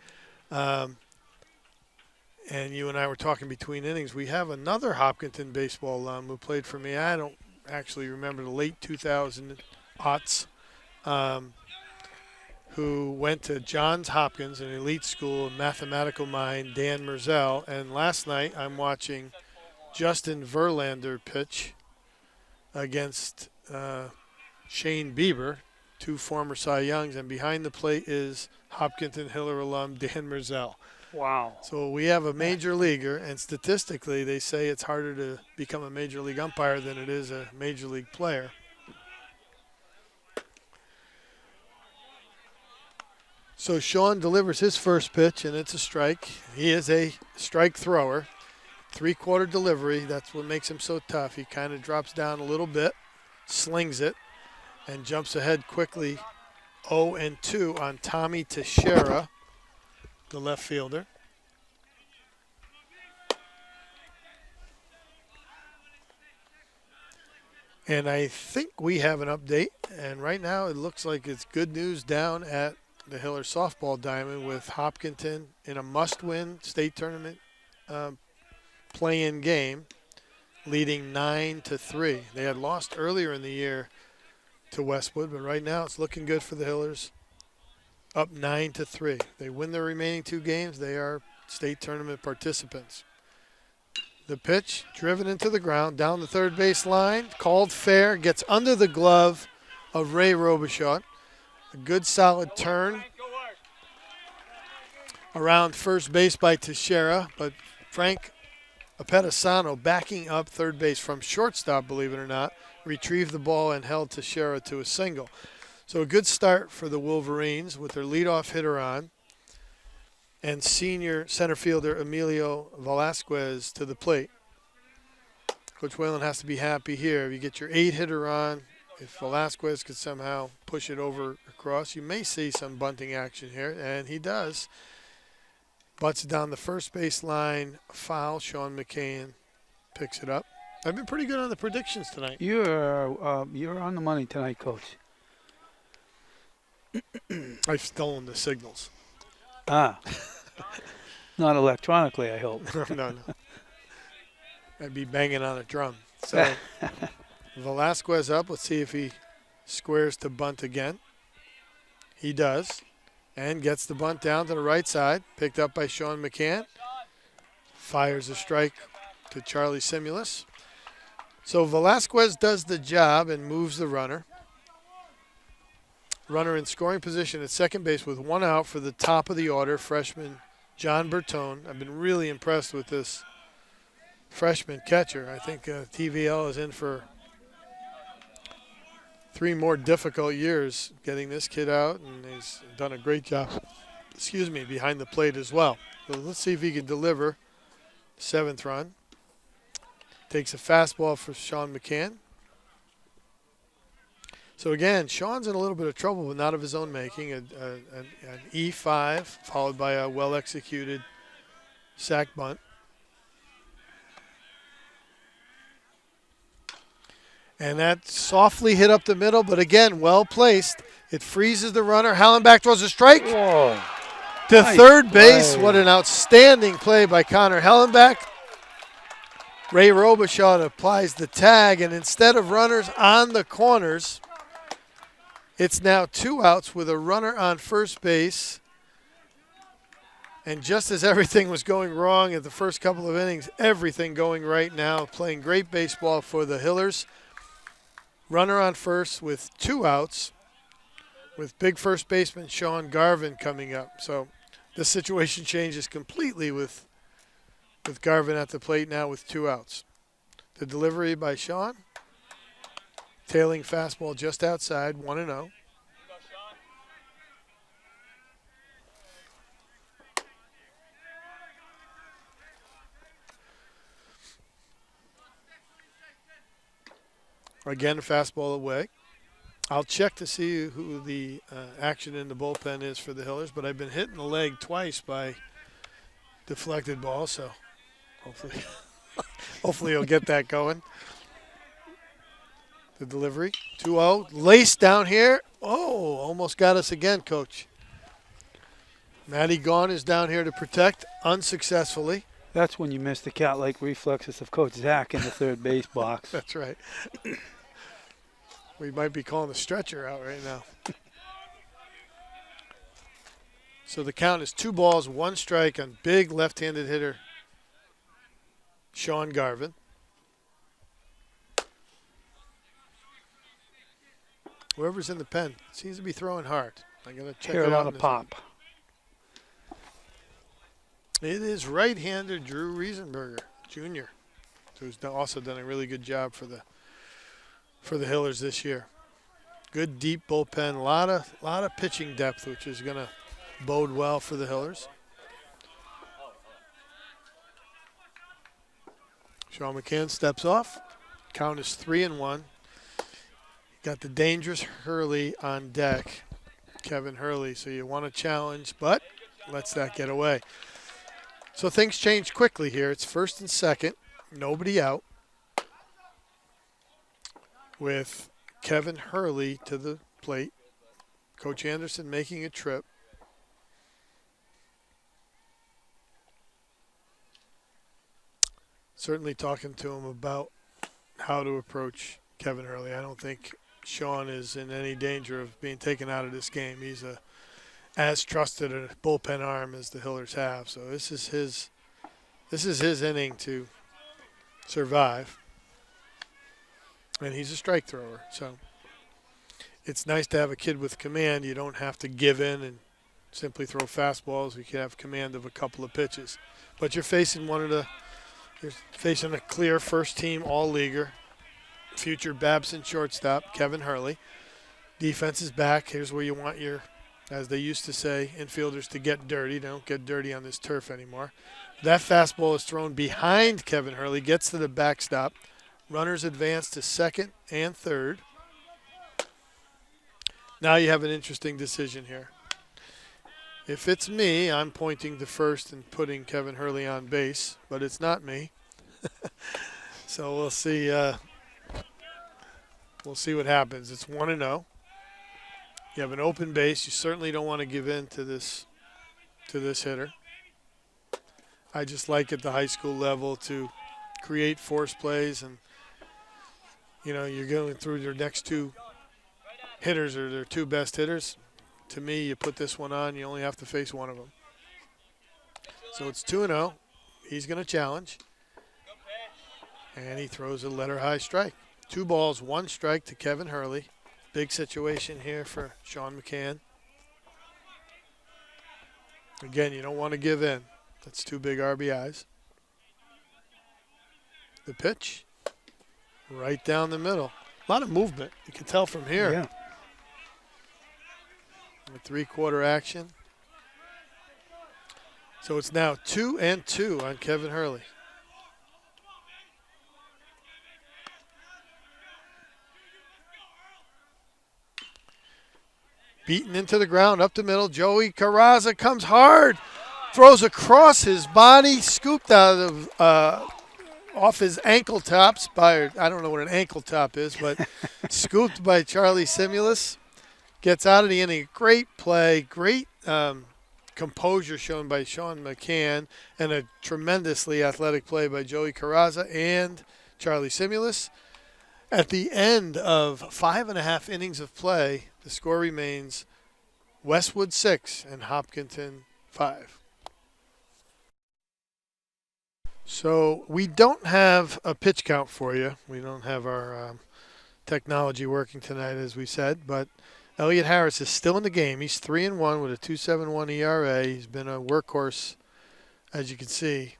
and you and I were talking between innings. We have another Hopkinton baseball alum who played for me. I don't actually remember the late 2000 aughts, who went to Johns Hopkins, an elite school, a mathematical mind, Dan Merzell. And last night I'm watching Justin Verlander pitch against Shane Bieber, 2 former Cy Youngs, and behind the plate is Hopkinton Hiller alum Dan Merzell. Wow. So we have a major leaguer, and statistically they say it's harder to become a major league umpire than it is a major league player. So Sean delivers his first pitch, and it's a strike. He is a strike thrower. 3-quarter delivery, that's what makes him so tough. He kind of drops down a little bit, slings it, and jumps ahead quickly 0-2 on Tommy Teixeira, the left fielder. And I think we have an update. And right now it looks like it's good news down at the Hiller softball diamond with Hopkinton in a must-win state tournament play-in game, leading 9-3. They had lost earlier in the year to Westwood, but right now it's looking good for the Hillers. Up 9-3. They win their remaining 2 games. They are state tournament participants. The pitch driven into the ground, down the third base line, called fair, gets under the glove of Ray Robichaud. A good solid turn around first base by Teixeira, but Frank Apetisano backing up third base from shortstop, believe it or not, retrieved the ball and held Teixeira to a single. So a good start for the Wolverines with their leadoff hitter on, and senior center fielder Emilio Velasquez to the plate. Coach Whalen has to be happy here. If you get your 8-hitter on, if Velasquez could somehow push it over across, you may see some bunting action here, and he does. Butts it down the first base line, foul. Sean McCann picks it up. I've been pretty good on the predictions tonight. You're on the money tonight, Coach. I've stolen the signals. Ah. Not electronically, I hope. No. I'd be banging on a drum. So Velasquez up. Let's see if he squares to bunt again. He does. And gets the bunt down to the right side. Picked up by Sean McCann. Fires a strike to Charlie Simulus. So Velasquez does the job and moves the runner. Runner in scoring position at second base with 1 out for the top of the order, freshman John Bertone. I've been really impressed with this freshman catcher. I think TVL is in for 3 more difficult years getting this kid out, and he's done a great job, behind the plate as well. So let's see if he can deliver. 7th run. Takes a fastball for Sean McCann. So again, Sean's in a little bit of trouble, but not of his own making. An E5 followed by a well-executed sac bunt. And that softly hit up the middle, but again, well placed. It freezes the runner. Hallenbach throws a strike Whoa. to Nice third base. play. What an outstanding play by Connor Hallenbach. Ray Robichaud applies the tag, and instead of runners on the corners, it's now 2 outs with a runner on first base. And just as everything was going wrong at the first couple of innings, everything going right now, playing great baseball for the Hillers. Runner on first with 2 outs, with big first baseman Sean Garvin coming up. So the situation changes completely with Garvin at the plate now with 2 outs. The delivery by Sean. Tailing fastball just outside, 1-0. Again, fastball away. I'll check to see who the action in the bullpen is for the Hillers, but I've been hit in the leg twice by deflected balls, so hopefully he'll get that going. The delivery, 2-0. Lace down here. Oh, almost got us again, Coach. Matty Gaughan is down here to protect, unsuccessfully. That's when you miss the cat-like reflexes of Coach Zach in the third base box. That's right. We might be calling the stretcher out right now. So the count is 2 balls, 1 strike on big left-handed hitter Sean Garvin. Whoever's in the pen seems to be throwing hard. I'm going to check it out. Carolina pop. It is right-hander Drew Riesenberger, Jr., who's also done a really good job for the Hillers this year. Good deep bullpen, a lot of pitching depth, which is going to bode well for the Hillers. Sean McCann steps off. Count is 3-1. Got the dangerous Hurley on deck, Kevin Hurley. So you want to challenge, but lets that get away. So things change quickly here. It's first and second, nobody out, with Kevin Hurley to the plate. Coach Anderson making a trip. Certainly talking to him about how to approach Kevin Hurley. I don't think Sean is in any danger of being taken out of this game. He's as trusted a bullpen arm as the Hillers have. So this is his inning to survive. And he's a strike thrower. So it's nice to have a kid with command. You don't have to give in and simply throw fastballs. You can have command of a couple of pitches. But you're facing you're facing a clear first-team all-leaguer, future Babson shortstop, Kevin Hurley. Defense is back. Here's where you want your, as they used to say, infielders to get dirty. They don't get dirty on this turf anymore. That fastball is thrown behind Kevin Hurley, gets to the backstop. Runners advance to second and third. Now you have an interesting decision here. If it's me, I'm pointing to first and putting Kevin Hurley on base, but it's not me. So we'll see. We'll see what happens. It's 1-0. You have an open base. You certainly don't want to give in to this hitter. I just like at the high school level to create force plays, and you're going through your next two hitters or their two best hitters. To me, you put this one on, you only have to face one of them. So it's 2-0. He's going to challenge. And he throws a letter-high strike. 2 balls, 1 strike to Kevin Hurley. Big situation here for Sean McCann. Again, you don't want to give in. That's 2 big RBIs. The pitch, right down the middle. A lot of movement. You can tell from here. Yeah. A 3-quarter action. So it's now 2-2 on Kevin Hurley. Beaten into the ground, up the middle. Joey Carraza comes hard, throws across his body, scooped out of off his ankle tops by, I don't know what an ankle top is, but scooped by Charlie Simulus. Gets out of the inning. Great play, great composure shown by Sean McCann, and a tremendously athletic play by Joey Carraza and Charlie Simulus. At the end of 5.5 innings of play, the score remains Westwood 6 and Hopkinton 5. So we don't have a pitch count for you. We don't have our technology working tonight, as we said, but Elliot Harris is still in the game. He's 3-1 with a 2.71 ERA. He's been a workhorse, as you can see,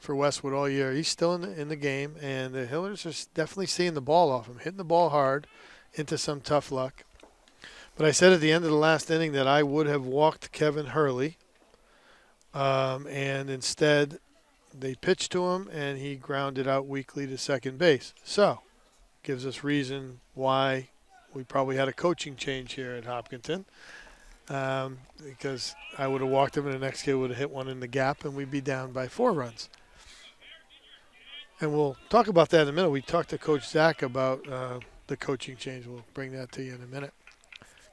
for Westwood all year. He's still in the game, and the Hillers are definitely seeing the ball off him, hitting the ball hard into some tough luck. But I said at the end of the last inning that I would have walked Kevin Hurley, and instead they pitched to him, and he grounded out weakly to second base. So gives us reason why we probably had a coaching change here at Hopkinton, because I would have walked him and the next kid would have hit one in the gap and we'd be down by 4 runs. And we'll talk about that in a minute. We talked to Coach Zach about the coaching change. We'll bring that to you in a minute.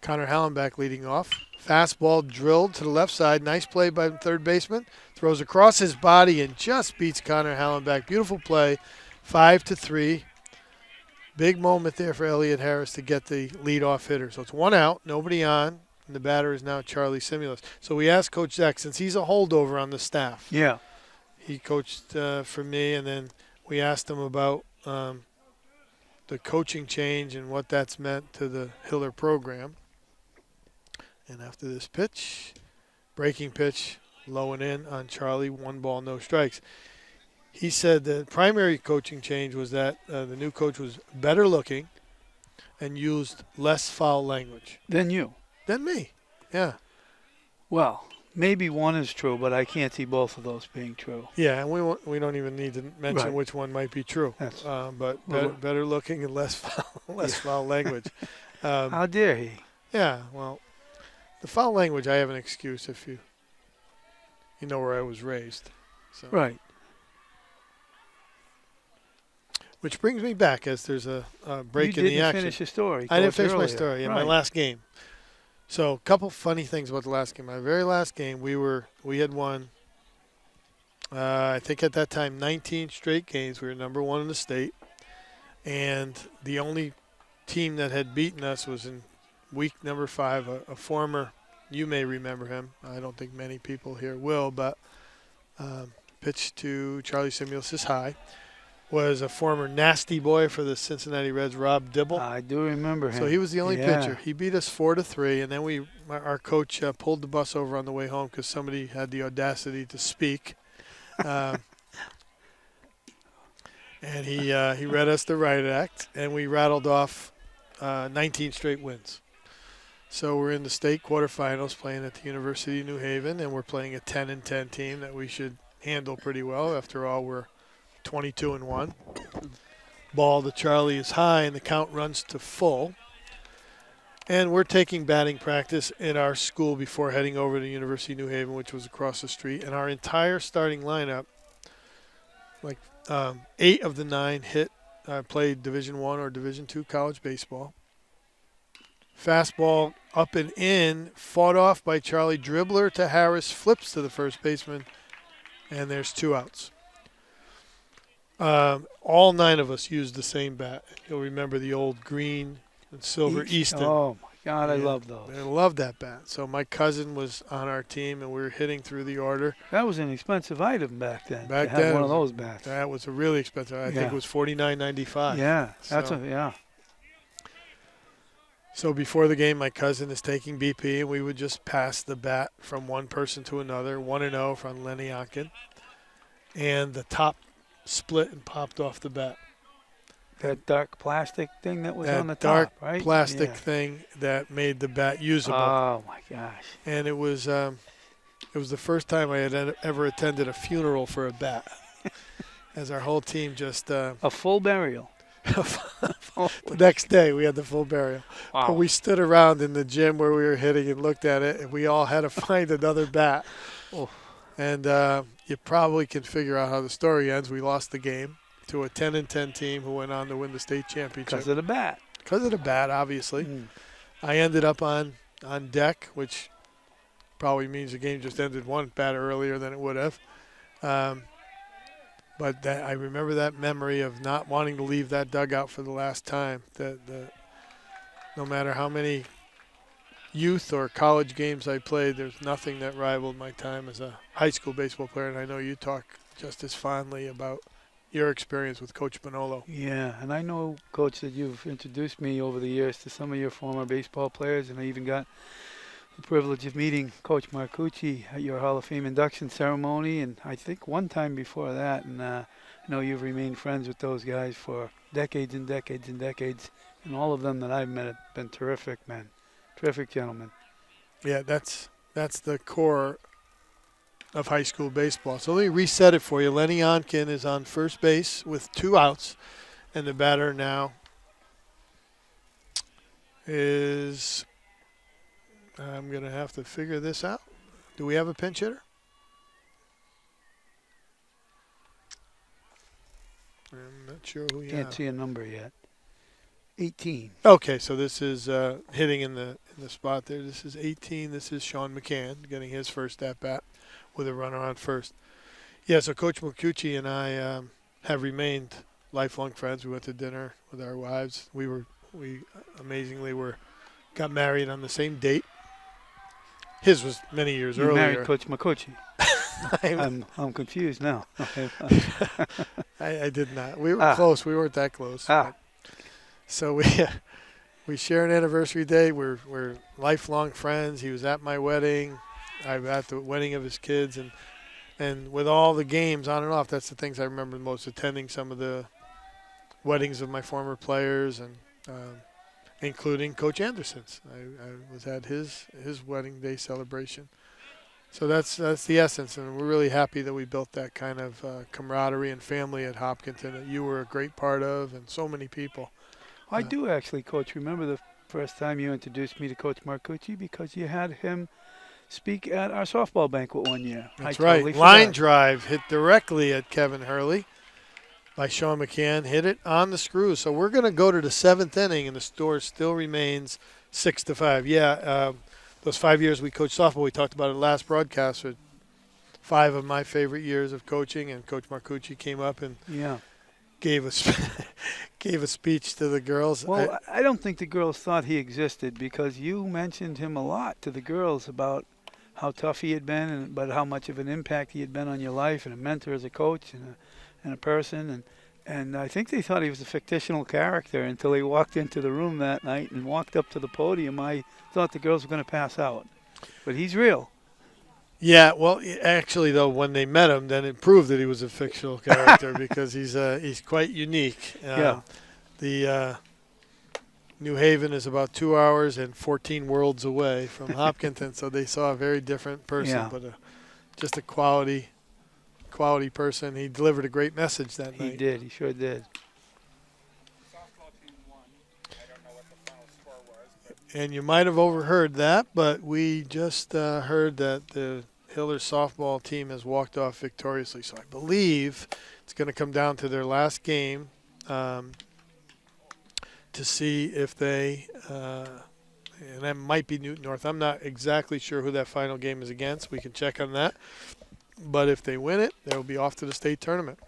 Connor Hallenbach leading off. Fastball drilled to the left side. Nice play by the third baseman. Throws across his body and just beats Connor Hallenbach. Beautiful play. 5-3. Big moment there for Elliot Harris to get the leadoff hitter. So it's 1 out, nobody on, and the batter is now Charlie Simulus. So we asked Coach Zach, since he's a holdover on the staff. Yeah. He coached for me, and then we asked him about the coaching change and what that's meant to the Hiller program. And after this pitch, breaking pitch, low and in on Charlie, 1 ball, no strikes. He said the primary coaching change was that the new coach was better looking and used less foul language. Than you. Than me, yeah. Well, maybe one is true, but I can't see both of those being true. Yeah, and we don't even need to mention Right. which one might be true. But well, better looking and less foul language. How dare he? Yeah, well, the foul language, I have an excuse if you you know where I was raised. So, Right. which brings me back as there's a You break in the didn't action. finish your story, I didn't Coach, finish my earlier. story in my Right. last game. So a couple funny things about the last game. My very last game, we had won. I think at that time 19 straight games. We were number one in the state, and the only team that had beaten us was in week number 5. A former, you may remember him. I don't think many people here will, but pitched to Charlie Simulis High. Was a former nasty boy for the Cincinnati Reds, Rob Dibble. I do remember him. So he was the only Yeah. pitcher. He beat us 4-3, and then our coach pulled the bus over on the way home because somebody had the audacity to speak, and he read us the riot act, and we rattled off 19 straight wins. So we're in the state quarterfinals playing at the University of New Haven, and we're playing a 10-10 team that we should handle pretty well. After all, we're 22-1. Ball to Charlie is high, and the count runs to full. And we're taking batting practice in our school before heading over to University of New Haven, which was across the street. And our entire starting lineup, like 8 of the 9 played Division I or Division II college baseball. Fastball up and in, fought off by Charlie. Dribbler to Harris, flips to the first baseman, and there's 2 outs. All 9 of us used the same bat. You'll remember the old green and silver Easton. Oh, my God, I Yeah, love those. I love that bat. So my cousin was on our team, and we were hitting through the order. That was an expensive item back then. Back to have then, one of those bats. That was a really expensive. I think it was $49.95. Yeah, that's So- yeah. So before the game, my cousin is taking BP, and we would just pass the bat from one person to another, 1-0 from Lenny Onken. And the top split and popped off the bat. That dark plastic thing that was That on the dark top, right? plastic Yeah. thing that made the bat usable. Oh my gosh! And it was the first time I had ever attended a funeral for a bat. As our whole team just A full burial. the next day we had the full burial. Wow. But we stood around in the gym where we were hitting and looked at it, and we all had to find another bat. Oh. And you probably can figure out how the story ends. We lost the game to a 10-10 team who went on to win the state championship. Because of the bat. Because of the bat, obviously. Mm. I ended up on deck, which probably means the game just ended one batter earlier than it would have. But I remember that memory of not wanting to leave that dugout for the last time. No matter how many youth or college games I played, there's nothing that rivaled my time as a high school baseball player. And I know you talk just as fondly about your experience with Coach Manolo. Yeah, and I know, Coach, that you've introduced me over the years to some of your former baseball players, and I even got the privilege of meeting Coach Marcucci at your Hall of Fame induction ceremony, and I think one time before that. And I know you've remained friends with those guys for decades and decades and decades, and all of them that I've met have been terrific, man. Terrific gentlemen. Yeah, that's the core of high school baseball. So let me reset it for you. Lenny Onken is on first base with 2 outs, and the batter now is, I'm going to have to figure this out. Do we have a pinch hitter? I'm not sure who we Can't have. see a number yet. 18. Okay, so this is hitting in the spot there. This is 18. This is Sean McCann getting his first at-bat with a runner on first. Yeah, so Coach Marcucci and I have remained lifelong friends. We went to dinner with our wives. We amazingly got married on the same date. His was many years You earlier. married Coach Marcucci. I'm confused now. I did not. We were close. We weren't that close. So we share an anniversary date. We're lifelong friends. He was at my wedding. I was at the wedding of his kids, and with all the games on and off, that's the things I remember the most. Attending some of the weddings of my former players, and including Coach Anderson's. I was at his wedding day celebration. So that's the essence, and we're really happy that we built that kind of camaraderie and family at Hopkinton that you were a great part of, and so many people. I do actually, Coach, remember the first time you introduced me to Coach Marcucci, because you had him speak at our softball banquet one year. That's I right. totally Line forgot. drive hit directly at Kevin Hurley by Sean McCann. Hit it on the screws. So we're going to go to the seventh inning, and the score still remains 6-5. Yeah, those 5 years we coached softball, we talked about it last broadcast. Were 5 of my favorite years of coaching, and Coach Marcucci came up and Yeah. gave us gave a speech to the girls. Well, I don't think the girls thought he existed because you mentioned him a lot to the girls about how tough he had been, and but how much of an impact he had been on your life and a mentor as a coach and a person. And I think they thought he was a fictional character until he walked into the room that night and walked up to the podium. I thought the girls were going to pass out. But he's real. Yeah, well, actually, though, when they met him, then it proved that he was a fictional character because he's quite unique. Yeah. The New Haven is about 2 hours and 14 worlds away from Hopkinton, so they saw a very different person, Yeah. but just a quality person. He delivered a great message that He night. did. He sure did. Softball team won. I don't know what the final score was, but And you might have overheard that, but we just heard that the Hillers softball team has walked off victoriously. So I believe it's going to come down to their last game to see if they, and that might be Newton North. I'm not exactly sure who that final game is against. We can check on that. But if they win it, they'll be off to the state tournament,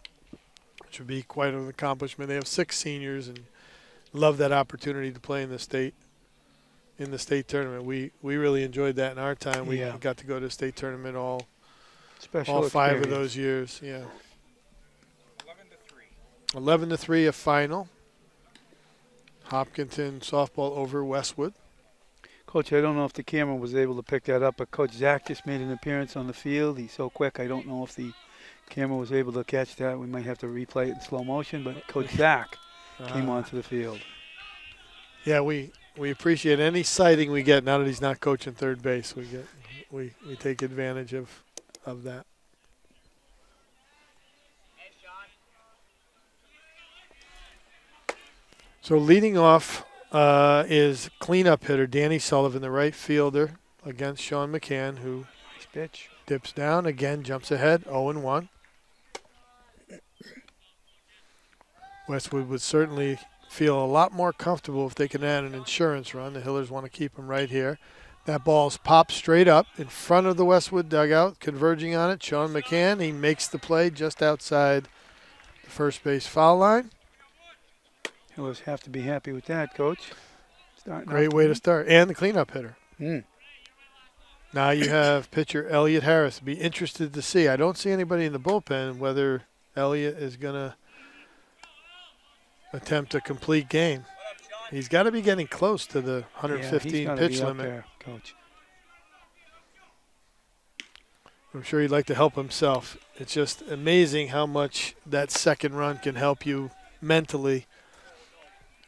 which would be quite an accomplishment. They have 6 seniors and love that opportunity to play in the state tournament. We really enjoyed that in our time. We Yeah. got to go to the state tournament all Special 5 of experience. those years. Yeah, 11-3. 11-3 a final. Hopkinton softball over Westwood. Coach, I don't know if the camera was able to pick that up, but Coach Zach just made an appearance on the field. He's so quick, I don't know if the camera was able to catch that. We might have to replay it in slow motion, but Coach Zach came onto the field. Yeah, we appreciate any sighting we get now that he's not coaching third base. We take advantage of that. So leading off is cleanup hitter Danny Sullivan, the right fielder, against Sean McCann, who Nice pitch. dips down again, jumps ahead, 0-1. Westwood would certainly feel a lot more comfortable if they can add an insurance run. The Hillers want to keep them right here. That ball's popped straight up in front of the Westwood dugout, converging on it. Sean McCann, he makes the play just outside the first base foul line. He'll have to be happy with that, Coach. Great way to start. And the cleanup hitter. Now you have pitcher Elliot Harris. Be interested to see. I don't see anybody in the bullpen whether Elliot is going to attempt a complete game. He's got to be getting close to the 115 pitch limit. There, Coach. I'm sure he'd like to help himself. It's just amazing how much that second run can help you mentally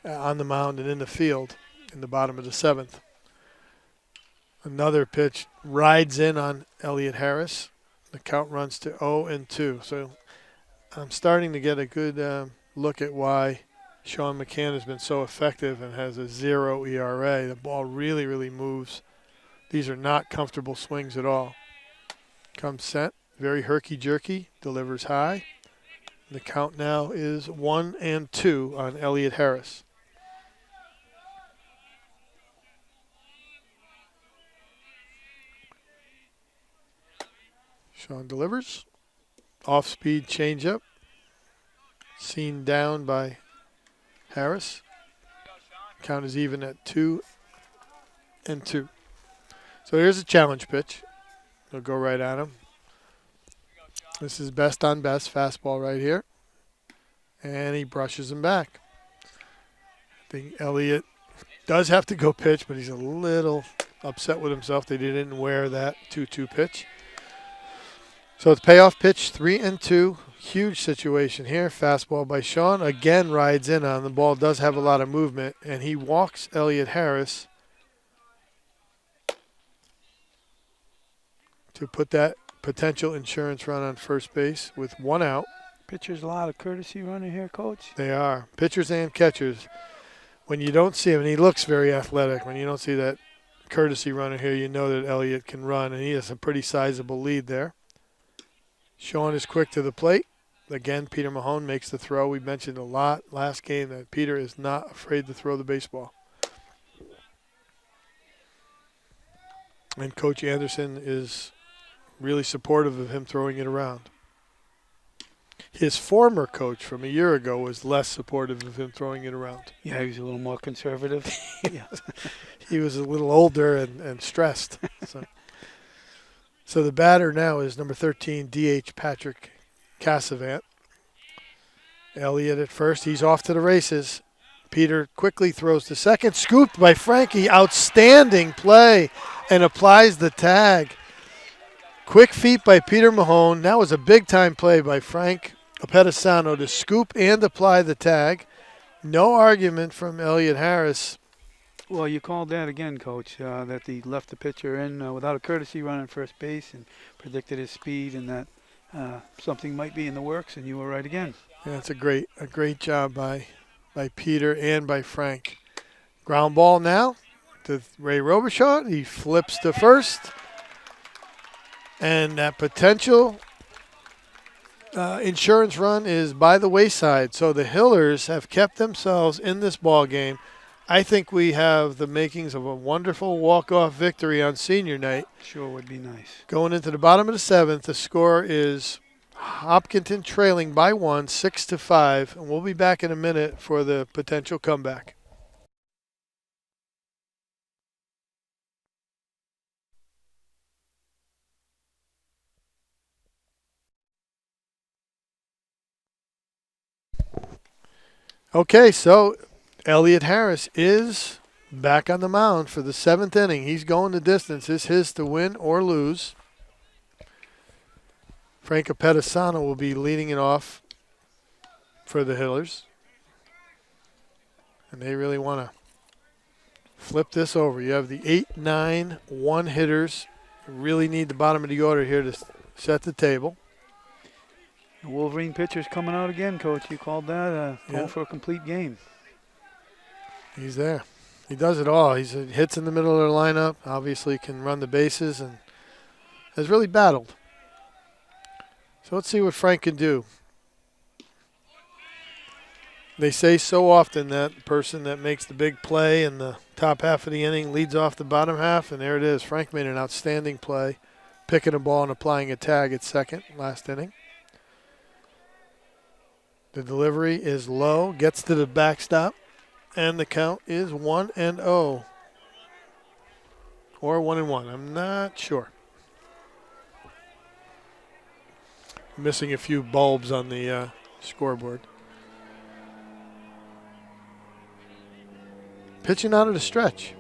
on the mound and in the field in the bottom of the seventh. Another pitch rides in on Elliot Harris. The count runs to 0-2. So I'm starting to get a good look at why Sean McCann has been so effective and has a 0 ERA. The ball really, really moves. These are not comfortable swings at all. Comes set, very herky-jerky, delivers high. The count now is 1-2 on Elliot Harris. Sean delivers. Off-speed changeup. Seen down by Harris. Count is even at 2-2. So here's a challenge pitch. They'll go right at him. This is best on best fastball right here. And he brushes him back. I think Elliot does have to go pitch, but he's a little upset with himself that he didn't wear that 2-2 pitch. So it's payoff pitch, 3-2. Huge situation here. Fastball by Sean. Again rides in on. The ball does have a lot of movement, and he walks Elliot Harris to put that potential insurance run on first base with 1 out. Pitcher's a lot of courtesy running here, Coach. They are. Pitchers and catchers. When you don't see him, and he looks very athletic, when you don't see that courtesy runner here, you know that Elliott can run, and he has a pretty sizable lead there. Sean is quick to the plate. Again, Peter Mahone makes the throw. We mentioned a lot last game that Peter is not afraid to throw the baseball. And Coach Anderson is really supportive of him throwing it around. His former coach from a year ago was less supportive of him throwing it around. Yeah, he was a little more conservative. Yeah. He was a little older and stressed. So the batter now is number 13, DH Patrick Cassavant. Elliott at first. He's off to the races. Peter quickly throws to second. Scooped by Frankie. Outstanding play and applies the tag. Quick feet by Peter Mahone. That was a big-time play by Frank Apettisano to scoop and apply the tag. No argument from Elliott Harris. Well, you called that again, Coach, that he left the pitcher in without a courtesy run on first base and predicted his speed and that something might be in the works, and you were right again. Yeah, it's a great job by Peter and by Frank. Ground ball now to Ray Robichaud. He flips to first. And that potential insurance run is by the wayside. So the Hillers have kept themselves in this ball game. I think we have the makings of a wonderful walk-off victory on senior night. Sure would be nice. Going into the bottom of the seventh, the score is Hopkinton trailing by 1, 6-5. And we'll be back in a minute for the potential comeback. Okay, so Elliott Harris is back on the mound for the seventh inning. He's going the distance. It's his to win or lose. Frank Apettisano will be leading it off for the Hillers. And they really want to flip this over. You have the 8, 9, 1 hitters. You really need the bottom of the order here to set the table. The Wolverine pitcher's coming out again, Coach. You called that going for a complete game. He's there. He does it all. He hits in the middle of the lineup, obviously can run the bases, and has really battled. So let's see what Frank can do. They say so often that person that makes the big play in the top half of the inning leads off the bottom half, and there it is. Frank made an outstanding play, picking a ball and applying a tag at second last inning. The delivery is low, gets to the backstop, and the count is 1-0. Or 1-1. I'm not sure. Missing a few bulbs on the scoreboard. Pitching out of the stretch.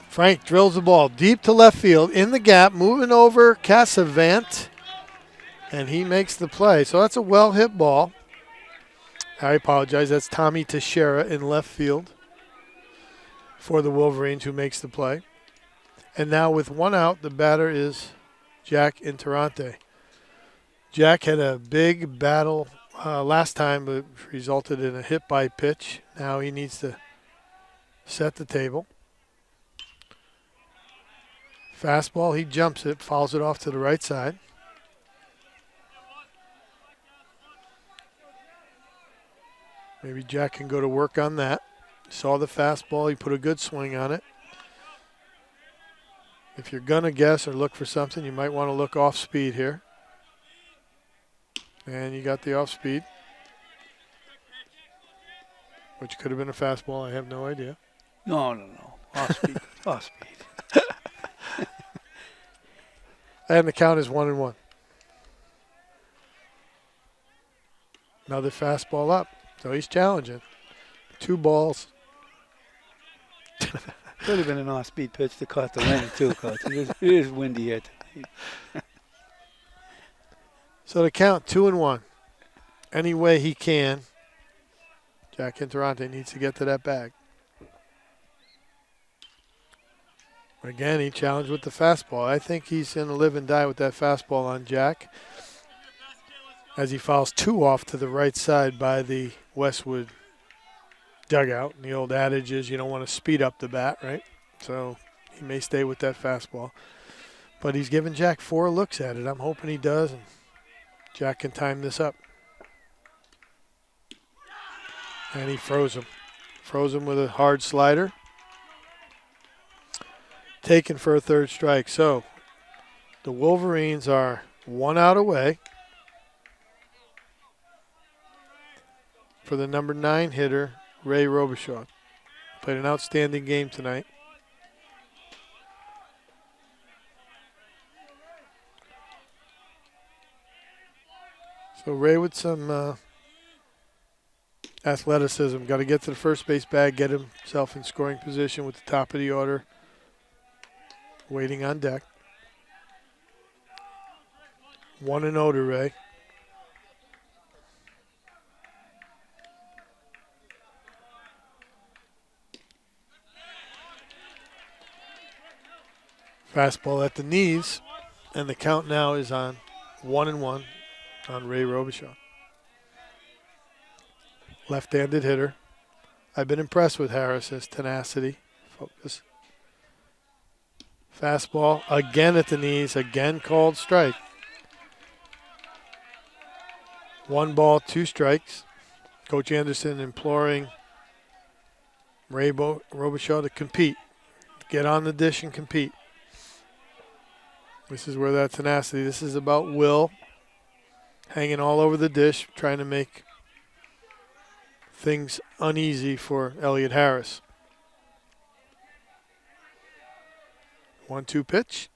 Frank drills the ball deep to left field, in the gap, moving over Cassavant. And he makes the play. So that's a well-hit ball. I apologize. That's Tommy Teixeira in left field for the Wolverines, who makes the play. And now with one out, the batter is Jack Interante. Jack had a big battle last time, but resulted in a hit by pitch. Now he needs to set the table. Fastball, he jumps it, fouls it off to the right side. Maybe Jack can go to work on that. Saw the fastball. He put a good swing on it. If you're going to guess or look for something, you might want to look off speed here. And you got the off speed, which could have been a fastball. I have no idea. No. Off speed. Off speed. And the count is 1-1. Another fastball up. So he's challenging. 2 balls. Could have been an off-speed pitch to caught the wind, too, Coach. It is windy here tonight. So the count, 2-1. Any way he can, Jack Interante needs to get to that bag. Again, he challenged with the fastball. I think he's going to live and die with that fastball on Jack, as he fouls 2 off to the right side by the Westwood dugout. And the old adage is you don't want to speed up the bat, right? So he may stay with that fastball. But he's given Jack 4 looks at it. I'm hoping he does, and Jack can time this up. And he froze him. Froze him with a hard slider. Taken for a 3rd strike. So the Wolverines are 1 out away for the number 9 hitter, Ray Robichaud. Played an outstanding game tonight. So Ray with some athleticism. Got to get to the first base bag, get himself in scoring position with the top of the order. Waiting on deck. 1-0 to Ray. Fastball at the knees, and the count now is on 1-1 on Ray Robichaud. Left-handed hitter. I've been impressed with Harris's tenacity, focus. Fastball again at the knees, again called strike. 1 ball, 2 strikes. Coach Anderson imploring Ray Robichaud to compete. Get on the dish and compete. This is where that tenacity, this is about will. Hanging all over the dish, trying to make things uneasy for Elliot Harris. 1-2 pitch.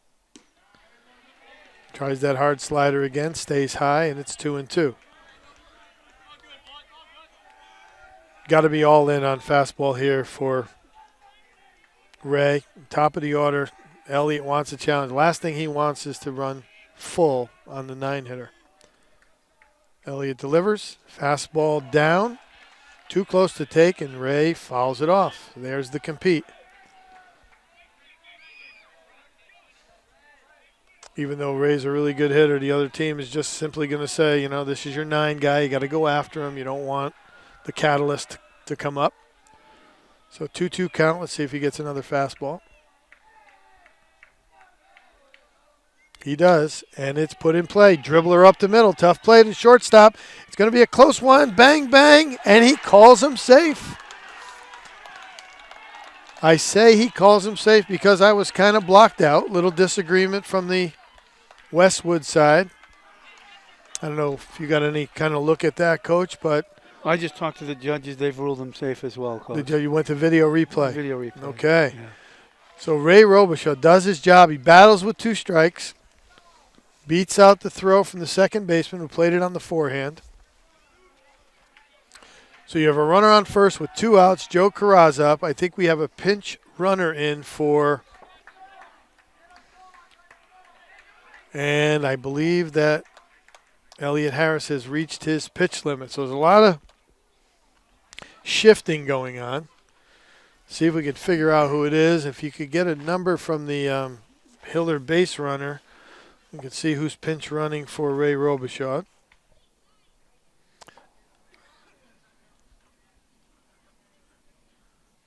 Tries that hard slider again, stays high, and it's 2-2. Got to be all in on fastball here for Ray. Top of the order. Elliott wants a challenge. Last thing he wants is to run full on the 9-hitter. Elliott delivers. Fastball down. Too close to take, and Ray fouls it off. There's the compete. Even though Ray's a really good hitter, the other team is just simply going to say, you know, this is your 9 guy. You got to go after him. You don't want the catalyst to come up. So 2-2 count. Let's see if he gets another fastball. He does, and it's put in play. Dribbler up the middle. Tough play to shortstop. It's going to be a close one. Bang, bang, and he calls him safe. I say he calls him safe because I was kind of blocked out. Little disagreement from the Westwood side. I don't know if you got any kind of look at that, Coach, but I just talked to the judges. They've ruled him safe as well, Coach. you went to video replay. Video replay. Okay. Yeah. So Ray Robichaud does his job. He battles with 2 strikes. Beats out the throw from the second baseman who played it on the forehand. So you have a runner on first with 2 outs. Joe Carrazza up. I think we have a pinch runner in for, and I believe that Elliot Harris has reached his pitch limit. So there's a lot of shifting going on. See if we can figure out who it is. If you could get a number from the Hiller base runner, you can see who's pinch running for Ray Robichaud.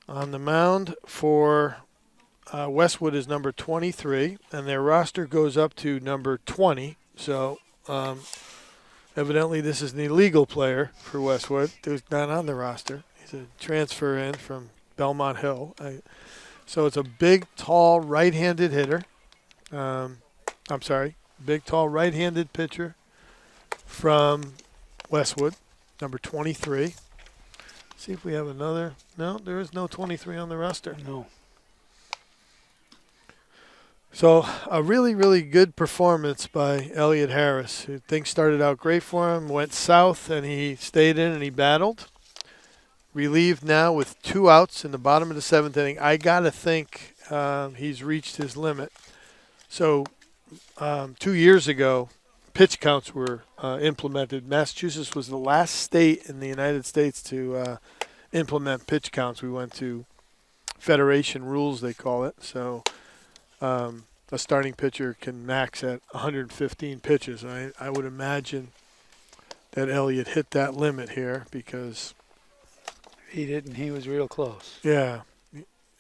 On the mound for Westwood is number 23, and their roster goes up to number 20. So evidently this is an illegal player for Westwood. Who's not on the roster. He's a transfer in from Belmont Hill. So it's a big, tall, right-handed hitter. Big, tall, right-handed pitcher from Westwood, number 23. See if we have another. No, there is no 23 on the roster. No. So a really, really good performance by Elliot Harris. Things started out great for him, went south, and he stayed in and he battled. Relieved now with 2 outs in the bottom of the 7th inning. I got to think he's reached his limit. So 2 years ago, pitch counts were implemented. Massachusetts was the last state in the United States to implement pitch counts. We went to federation rules, they call it. So a starting pitcher can max at 115 pitches. I would imagine that Elliott hit that limit here because He didn't. He was real close. Yeah.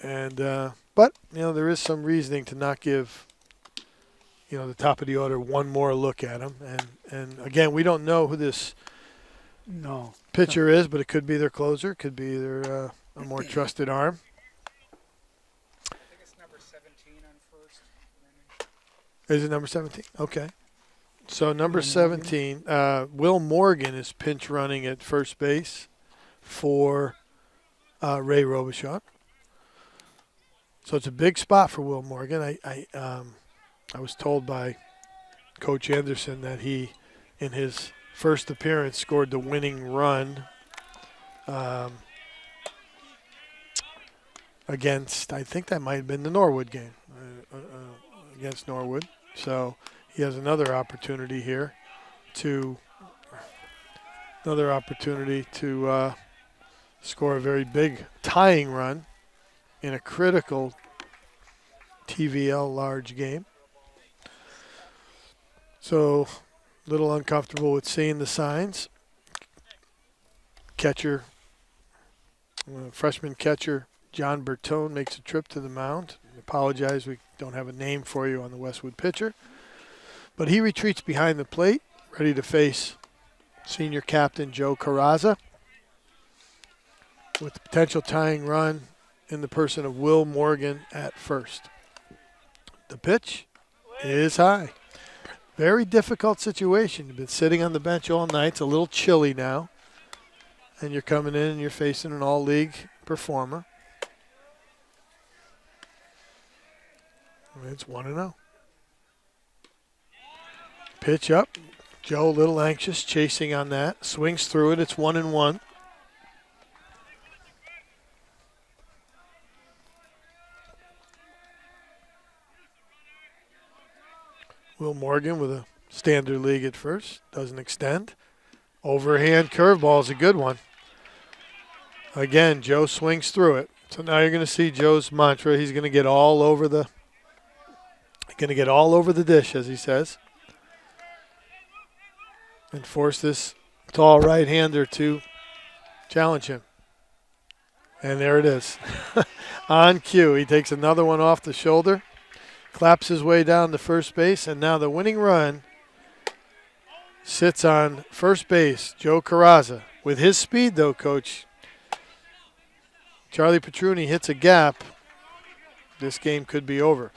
And but, there is some reasoning to not give, the top of the order one more look at him. And again, we don't know who this No. pitcher is, but it could be their closer, could be their a more trusted arm. I think it's number 17 on first. Is it number 17? Okay. So number Will 17, Will Morgan is pinch running at first base for Ray Robichaud. So it's a big spot for Will Morgan. I was told by Coach Anderson that he, in his first appearance, scored the winning run against, I think that might have been the Norwood game, against Norwood. So he has another opportunity here to score a very big tying run in a critical TVL large game. So a little uncomfortable with seeing the signs. Freshman catcher John Bertone makes a trip to the mound. I apologize, we don't have a name for you on the Westwood pitcher. But he retreats behind the plate, ready to face senior captain Joe Carrazza with the potential tying run in the person of Will Morgan at first. The pitch is high. Very difficult situation. You've been sitting on the bench all night. It's a little chilly now. And you're coming in and you're facing an all-league performer. It's 1-0. Pitch up. Joe a little anxious, chasing on that. Swings through it. It's 1-1. Will Morgan with a standard league at first. Doesn't extend. Overhand curveball is a good one. Again, Joe swings through it. So now you're going to see Joe's mantra. He's going to get all over the dish, as he says, and force this tall right-hander to challenge him. And there it is. On cue, he takes another one off the shoulder, claps his way down to first base, and now the winning run sits on first base, Joe Carrazza. With his speed, though, Coach, Charlie Petruni hits a gap, this game could be over.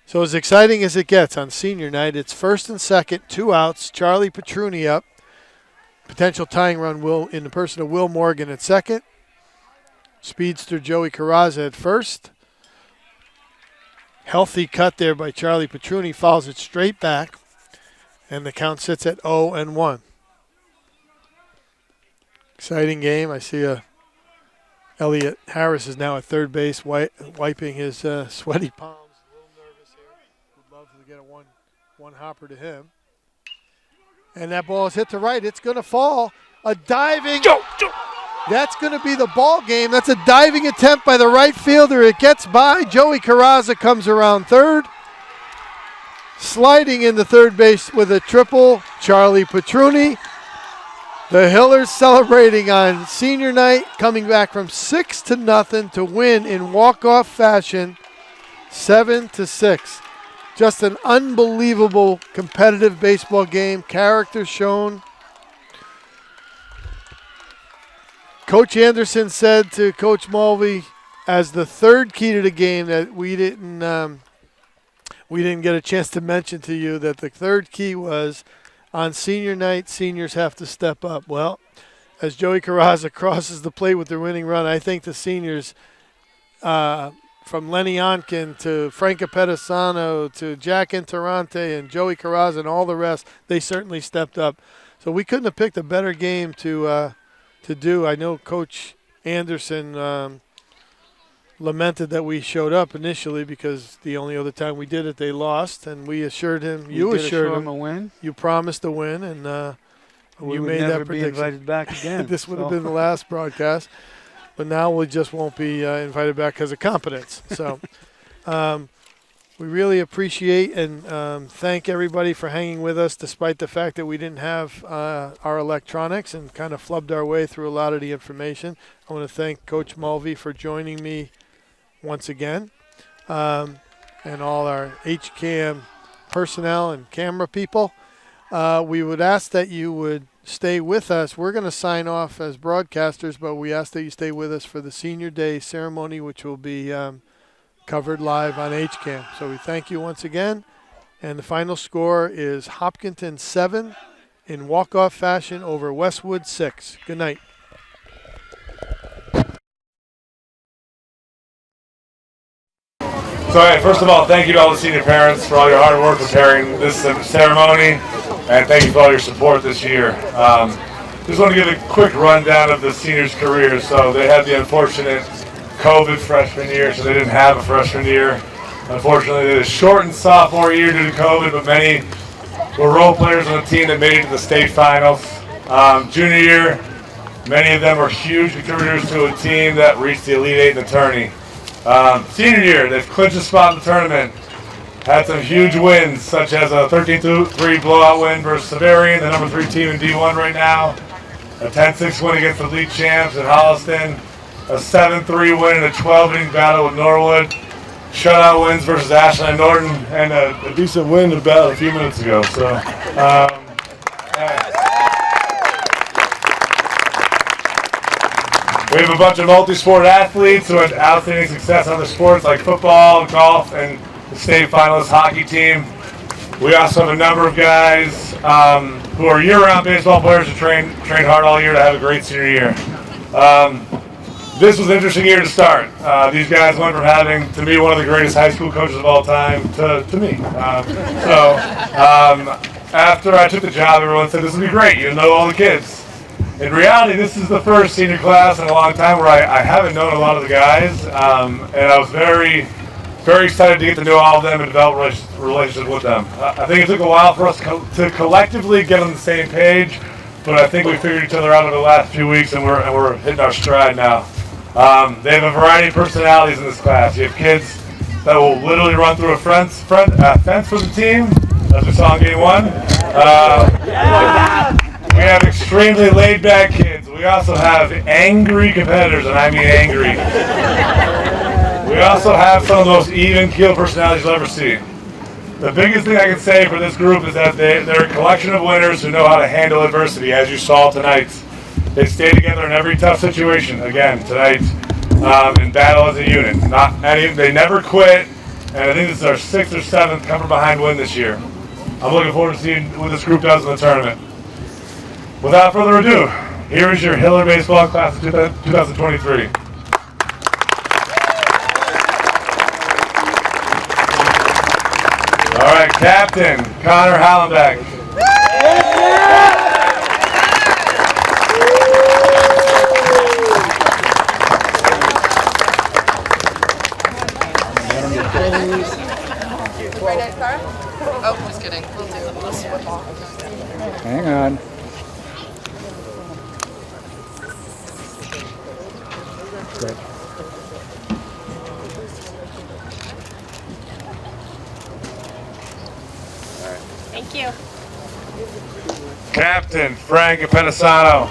So as exciting as it gets on senior night, it's first and second, 2 outs, Charlie Petruni up. Potential tying run will in the person of Will Morgan at second. Speedster Joey Carrazza at first. Healthy cut there by Charlie Petruni, fouls it straight back, and the count sits at 0-1. Exciting game. I see Elliot Harris is now at third base, wiping his sweaty palms. A little nervous here. Would love to get a one hopper to him. And that ball is hit to right. It's going to fall. A diving. That's going to be the ball game. That's a diving attempt by the right fielder. It gets by. Joey Carrazza comes around third. Sliding into third base with a triple, Charlie Petruni. The Hillers celebrating on senior night, coming back from 6-0 to win in walk-off fashion, 7-6. Just an unbelievable competitive baseball game. Character shown. Coach Anderson said to Coach Mulvey as the third key to the game that we didn't get a chance to mention to you, that the third key was on senior night, seniors have to step up. Well, as Joey Carrazza crosses the plate with their winning run, I think the seniors, from Lenny Onken to Franca Pedisano to Jack Interante and Joey Carrazza and all the rest, they certainly stepped up. So we couldn't have picked a better game to do. I know Coach Anderson lamented that we showed up initially because the only other time we did it, they lost, and we assured him, you assured him a win. You promised a win, and We you would made never that be prediction. invited back again. This would have been the last broadcast, but now we just won't be invited back because of competence. So We really appreciate and thank everybody for hanging with us despite the fact that we didn't have our electronics and kind of flubbed our way through a lot of the information. I want to thank Coach Mulvey for joining me once again, and all our HCAM personnel and camera people. We would ask that you would stay with us. We're going to sign off as broadcasters, but we ask that you stay with us for the Senior Day ceremony, which will be covered live on HCAM. So we thank you once again. And the final score is Hopkinton 7 in walk-off fashion over Westwood 6. Good night. So, hey, first of all, thank you to all the senior parents for all your hard work preparing this ceremony, and thank you for all your support this year. Just want to give a quick rundown of the seniors' careers. So they had the unfortunate COVID freshman year, so they didn't have a freshman year. Unfortunately, they had a shortened sophomore year due to COVID, but many were role players on the team that made it to the state finals. Junior year, many of them were huge contributors to a team that reached the Elite Eight in the tourney. Senior year, they've clinched a spot in the tournament. Had some huge wins, such as a 13-3 blowout win versus Severian, the number 3 team in D1 right now. A 10-6 win against the league champs at Holliston. A 7-3 win in a 12-inning battle with Norwood. Shutout wins versus Ashland and Norton, and a decent win in a battle a few minutes ago. So, we have a bunch of multi-sport athletes who had outstanding success in other sports like football, golf, and the state finalist hockey team. We also have a number of guys who are year-round baseball players who train hard all year to have a great senior year. This was an interesting year to start. These guys went from having, to me, one of the greatest high school coaches of all time to me. After I took the job, everyone said, this will be great, you'll know all the kids. In reality, this is the first senior class in a long time where I haven't known a lot of the guys, and I was very, very excited to get to know all of them and develop relationships with them. I think it took a while for us to collectively get on the same page, but I think we figured each other out over the last few weeks, and we're hitting our stride now. They have a variety of personalities in this class. You have kids that will literally run through a fence for the team, as we saw in game 1. We have extremely laid-back kids. We also have angry competitors, and I mean angry. We also have some of the most even-keeled personalities you'll ever see. The biggest thing I can say for this group is that they're a collection of winners who know how to handle adversity, as you saw tonight. They stay together in every tough situation. Again, tonight, in battle as a unit. They never quit, and I think this is our 6th or 7th come-from-behind win this year. I'm looking forward to seeing what this group does in the tournament. Without further ado, here is your Hiller Baseball Class of 2023. All right, Captain Connor Hallenbeck. Oh, just kidding. We'll do it. We'll swap off. Hang on. Good. Thank you. Captain Frank Appendisano.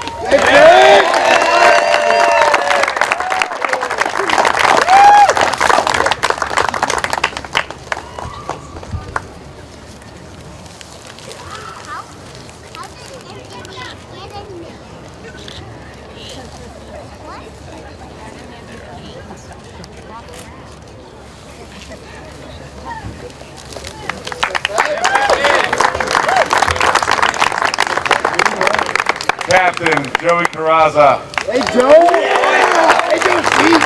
Captain Joey Carraza. Hey, Joe! Hey, Joe, Steve!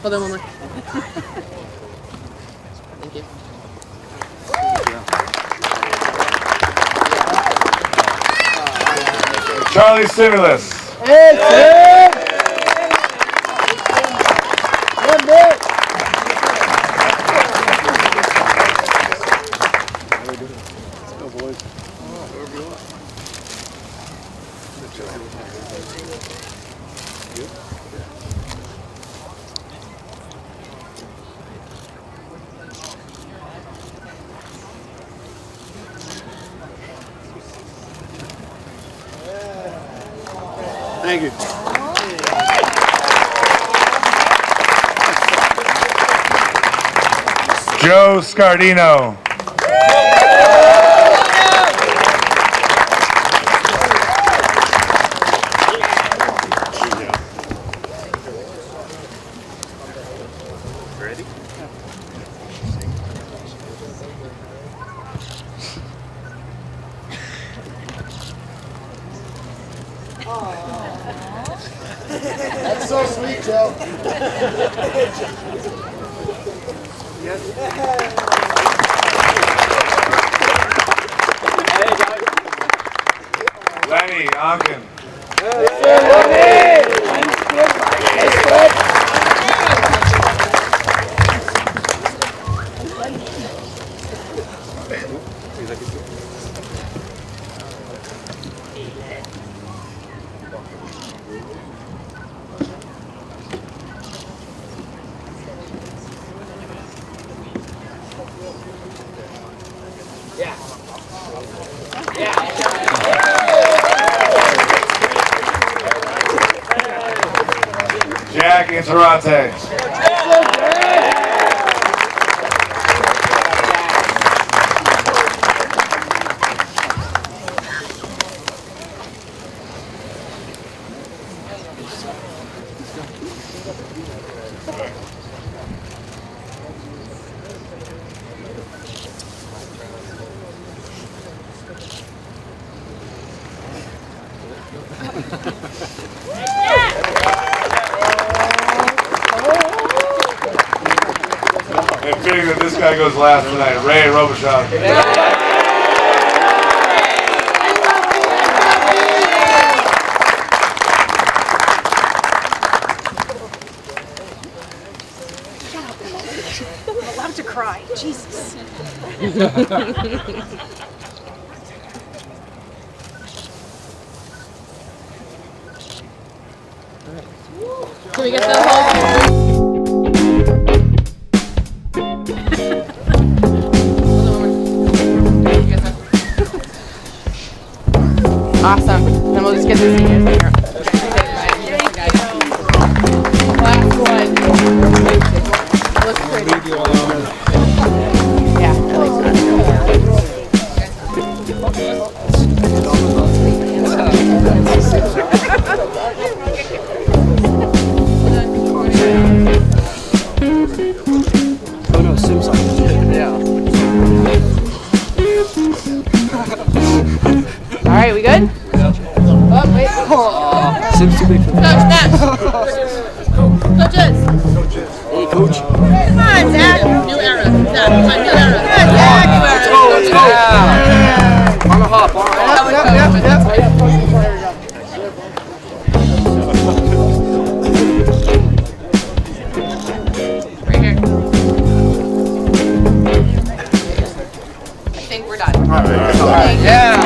Hold on one more. Thank you. Charlie Simulus. Hey, Sam! One more! Thank you. Joe Scardino. That's so sweet, Joe. Lenny Onken. Jack Interante. And figuring that this guy goes last tonight, Ray Robichaud. I'm allowed to cry. Jesus. Can we get the whole? Awesome. Then we'll just get the seniors in here. Last one. Looks pretty. Yeah, I like Oh no, Sim's on. Yeah. All right, we good? Oh, wait. Sim's too big for Coach, Nash. Coaches. Hey, coach. Come on, Zach. New era. Zach, come on, new era. Good, Zach. New era. Let's go, let's go. Yeah. On the hop, on the hop. Right here. I think we're done. All right. Yeah.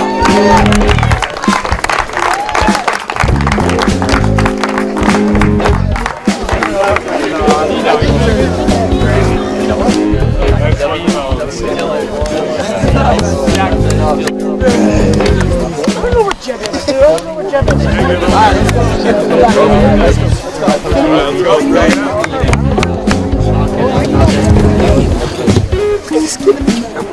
Come